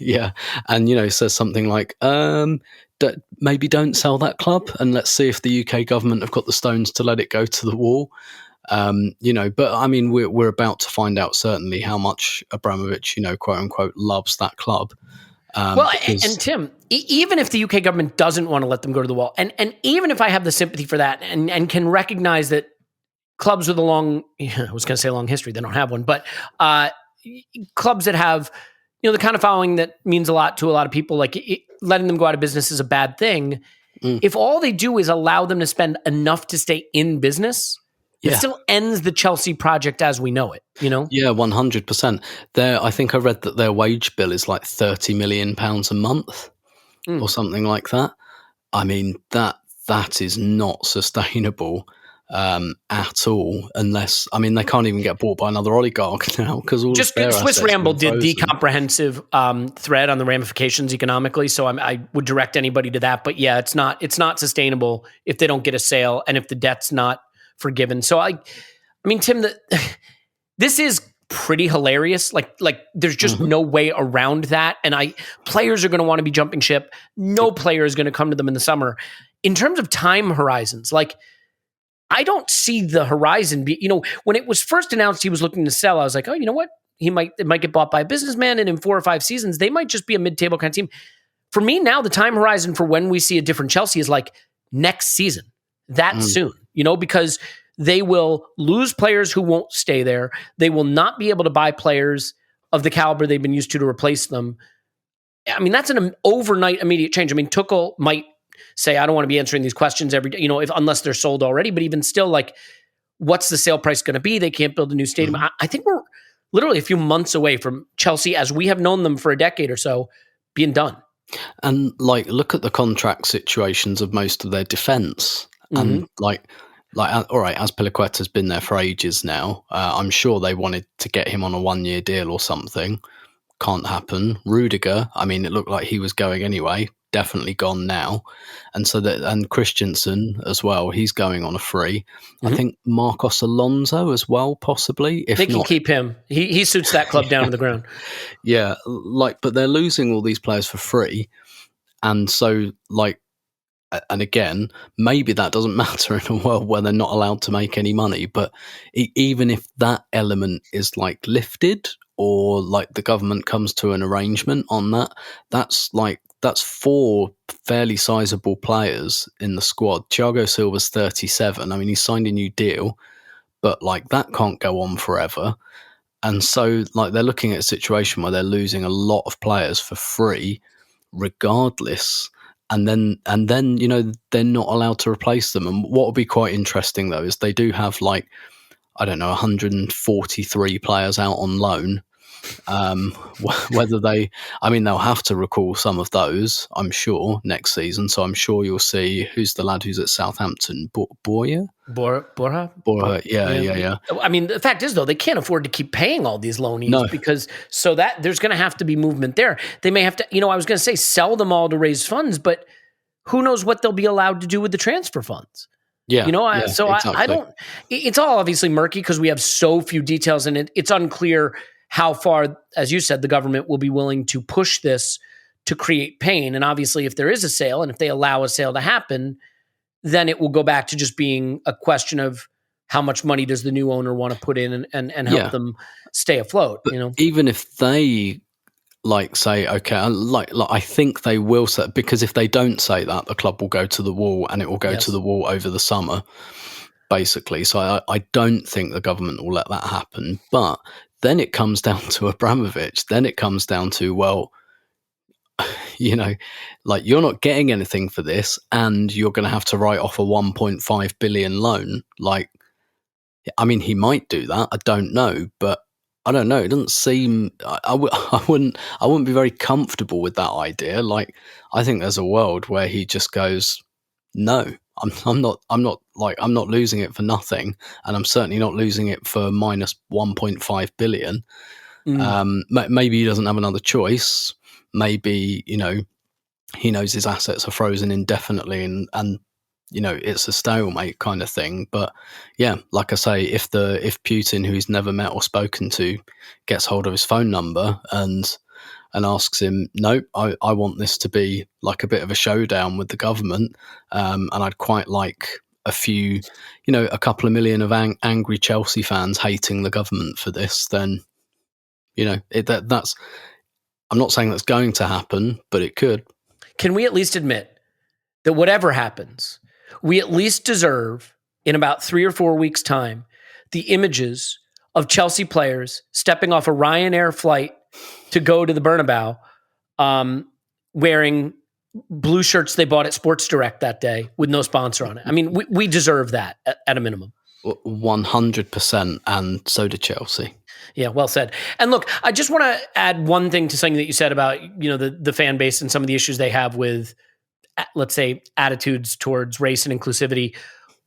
Yeah, and says something like, maybe don't sell that club, and let's see if the UK government have got the stones to let it go to the wall. But I mean, we're about to find out certainly how much Abramovich, quote unquote, loves that club. And Tim, even if the UK government doesn't want to let them go to the wall, and even if I have the sympathy for that and can recognize that clubs with a long history, they don't have one, but clubs that have, the kind of following that means a lot to a lot of people, like letting them go out of business is a bad thing. If all they do is allow them to spend enough to stay in business, it still ends the Chelsea project as we know it, Yeah, 100%. I think I read that their wage bill is like £30 million a month or something like that. I mean, that is not sustainable at all, unless, they can't even get bought by another oligarch now because all just Swiss Ramble did the comprehensive thread on the ramifications economically, so I would direct anybody to that. But yeah, it's not sustainable if they don't get a sale and if the debt's not forgiven. So I mean, Tim, this is pretty hilarious. Like there's just no way around that. And players are going to want to be jumping ship. No player is going to come to them in the summer. In terms of time horizons, I don't see the horizon be, when it was first announced he was looking to sell, I was like, oh, you know what? It might get bought by a businessman, and in 4 or 5 seasons, they might just be a mid-table kind of team. For me now, the time horizon for when we see a different Chelsea is like next season, that soon, because they will lose players who won't stay there. They will not be able to buy players of the caliber they've been used to replace them. I mean, that's an overnight immediate change. I mean, Tuchel might say, I don't want to be answering these questions every day, unless they're sold already, but even still, what's the sale price going to be? They can't build a new stadium. I think we're literally a few months away from Chelsea as we have known them for a decade or so being done. And look at the contract situations of most of their defense. And all right, Azpilicueta's been there for ages now. I'm sure they wanted to get him on a 1-year deal or something. Can't happen. Rudiger, it looked like he was going anyway. Definitely gone now. And Christensen as well, he's going on a free. I think Marcos Alonso as well, possibly. If they can keep him. He suits that club down to the ground. Yeah, but they're losing all these players for free. And so, and again, maybe that doesn't matter in a world where they're not allowed to make any money. But even if that element is lifted, or the government comes to an arrangement on that, that's 4 fairly sizable players in the squad. Thiago Silva's 37. He's signed a new deal, but that can't go on forever. And so they're looking at a situation where they're losing a lot of players for free, regardless. And then they're not allowed to replace them. And what would be quite interesting though is they do have 143 players out on loan. Whether they'll have to recall some of those, I'm sure, next season. So I'm sure you'll see who's the lad who's at Southampton, Borja. Borja. Yeah. The fact is though, they can't afford to keep paying all these loanees because that there's going to have to be movement there. They may have to, I was going to say sell them all to raise funds, but who knows what they'll be allowed to do with the transfer funds. Yeah. Exactly. I don't. It's all obviously murky because we have so few details, and it's unclear how far, as you said, the government will be willing to push this to create pain. And obviously, if there is a sale and if they allow a sale to happen, then it will go back to just being a question of how much money does the new owner want to put in and help them stay afloat. But even if they like say, okay, like I think they will say, because if they don't say that, the club will go to the wall, and it will go to the wall over the summer, basically. So I don't think the government will let that happen. But then it comes down to Abramovich. Then it comes down to, well, like, you're not getting anything for this, and you're going to have to write off a 1.5 billion loan. Like, I mean, he might do that. I don't know, but I don't know. It doesn't seem. I wouldn't be very comfortable with that idea. Like, I think there's a world where he just goes, no, I'm not losing it for nothing, and I'm certainly not losing it for minus 1.5 billion. Maybe he doesn't have another choice. Maybe, he knows his assets are frozen indefinitely, and it's a stalemate kind of thing. But yeah, like I say, if Putin, who he's never met or spoken to, gets hold of his phone number and asks him, no, I want this to be like a bit of a showdown with the government, and I'd quite like a few, a couple of million of angry Chelsea fans hating the government for this, then that's. I'm not saying that's going to happen, but it could. Can we at least admit that whatever happens, we at least deserve, in about 3 or 4 weeks' time, the images of Chelsea players stepping off a Ryanair flight to go to the Bernabeu, wearing blue shirts they bought at Sports Direct that day with no sponsor on it. I mean, we deserve that at a minimum. 100%, and so did Chelsea. Yeah, well said. And look, I just want to add one thing to something that you said about, the fan base and some of the issues they have with, let's say, attitudes towards race and inclusivity.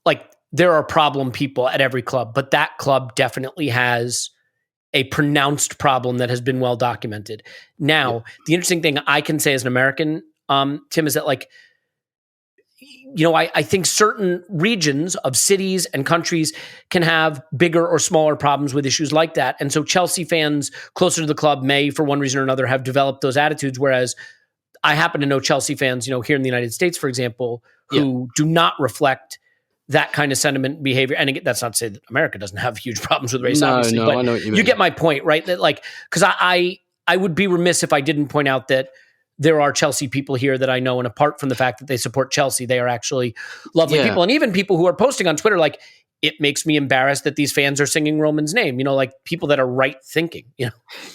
Like, there are problem people at every club, but that club definitely has a pronounced problem that has been well documented. Now, The interesting thing I can say as an American, Tim, is that, like, I think certain regions of cities and countries can have bigger or smaller problems with issues like that. And so Chelsea fans closer to the club may, for one reason or another, have developed those attitudes. Whereas I happen to know Chelsea fans, here in the United States, for example, who do not reflect that kind of sentiment behavior. And again, that's not to say that America doesn't have huge problems with race, obviously. No, but I know what you mean. You get my point, right? That, like, because I would be remiss if I didn't point out that there are Chelsea people here that I know, and apart from the fact that they support Chelsea, they are actually lovely people. And even people who are posting on Twitter, like, it makes me embarrassed that these fans are singing Roman's name, like people that are right thinking,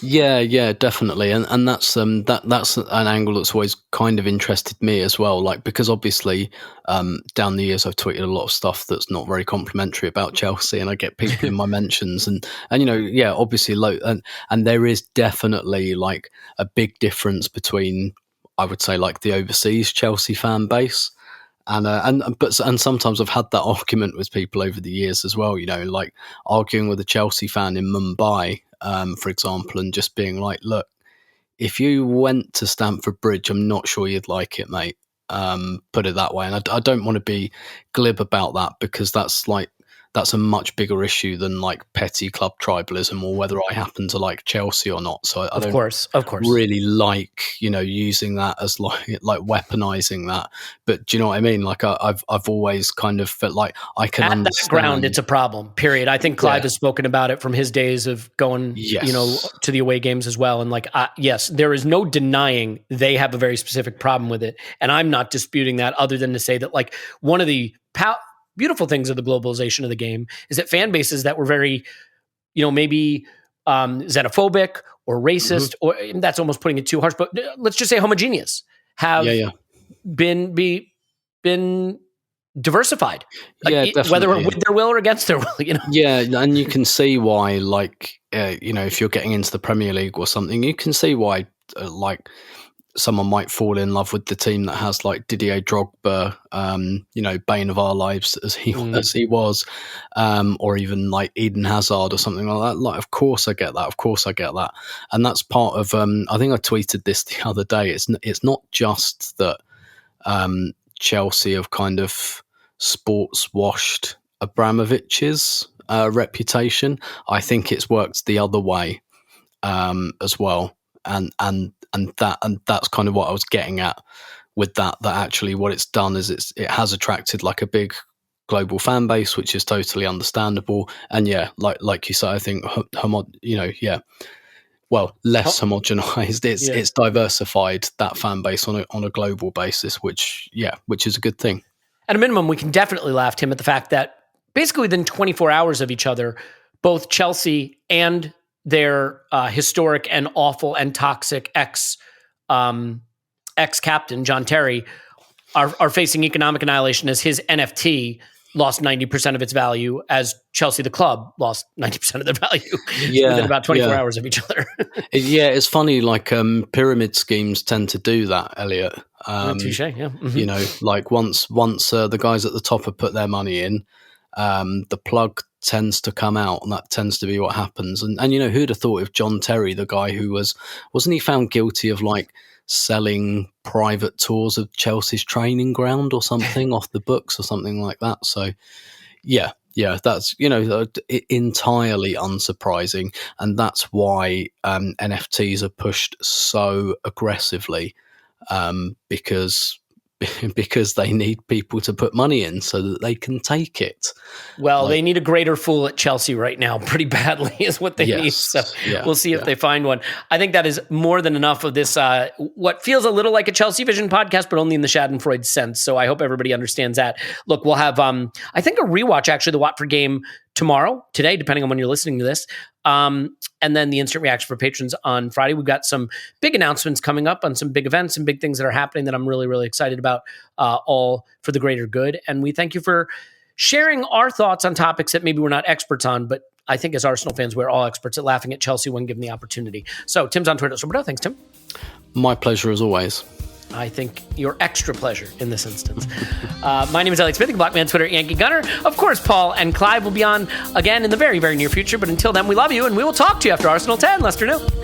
Yeah, definitely. And that's that's an angle that's always kind of interested me as well. Like, because obviously, down the years, I've tweeted a lot of stuff that's not very complimentary about Chelsea, and I get people in my mentions, and obviously and there is definitely, like, a big difference between, I would say, like, the overseas Chelsea fan base. And sometimes I've had that argument with people over the years as well, like arguing with a Chelsea fan in Mumbai, for example, and just being like, look, if you went to Stamford Bridge, I'm not sure you'd like it, mate. Put it that way. And I don't want to be glib about that, because that's a much bigger issue than, like, petty club tribalism or whether I happen to like Chelsea or not. So I don't really like, using that as like weaponizing that. But do you know what I mean? Like, I've always kind of felt like I can understand. At that ground, it's a problem, period. I think Clive has spoken about it from his days of going, to the away games as well. And, like, yes, there is no denying they have a very specific problem with it. And I'm not disputing that, other than to say that, like, one of the beautiful things of the globalization of the game is that fan bases that were very, maybe xenophobic or racist, or that's almost putting it too harsh, but let's just say homogeneous, have been diversified, whether with their will or against their will. Yeah, and you can see why, like, if you're getting into the Premier League or something, you can see why, like, someone might fall in love with the team that has, like, Didier Drogba, bane of our lives as he was, or even like Eden Hazard or something like that. Like, of course I get that, and that's part of. I think I tweeted this the other day. It's not just that Chelsea have kind of sports washed Abramovich's reputation. I think it's worked the other way as well, and that's kind of what I was getting at with that actually what it's done is it has attracted, like, a big global fan base, which is totally understandable. And like you say, I think less homogenized. It's diversified, that fan base on a global basis, which is a good thing. At a minimum, we can definitely laugh, Tim, at the fact that basically within 24 hours of each other, both Chelsea and their historic and awful and toxic ex-captain, John Terry, are facing economic annihilation as his NFT lost 90% of its value, as Chelsea, the club, lost 90% of their value within about 24 hours of each other. It's funny, like pyramid schemes tend to do that, Elliot. Touche, yeah. Mm-hmm. You know, like once the guys at the top have put their money in, the plug tends to come out, and that tends to be what happens. And you know, who'd have thought if John Terry, the guy who wasn't he found guilty of like selling private tours of Chelsea's training ground or something off the books or something like that? So yeah, that's, you know, entirely unsurprising, and that's why NFTs are pushed so aggressively, because they need people to put money in so that they can take it. Well, they need a greater fool at Chelsea right now pretty badly is what they need. So we'll see if they find one. I think that is more than enough of this, what feels a little like a Chelsea Vision podcast, but only in the Schadenfreude sense. So I hope everybody understands that. Look, we'll have, I think, a rewatch, actually, the Watford game today, depending on when you're listening to this. And then the instant reaction for patrons on Friday. We've got some big announcements coming up on some big events and big things that are happening that I'm really, really excited about, all for the greater good. And we thank you for sharing our thoughts on topics that maybe we're not experts on, but I think as Arsenal fans, we're all experts at laughing at Chelsea when given the opportunity. So Tim's on Twitter. So Roberto, thanks, Tim. My pleasure as always. I think your extra pleasure in this instance. My name is Elliot Smith, Black Man Twitter, Yankee Gunner. Of course, Paul and Clive will be on again in the very, very near future. But until then, we love you, and we will talk to you after Arsenal 10. Leicester 0.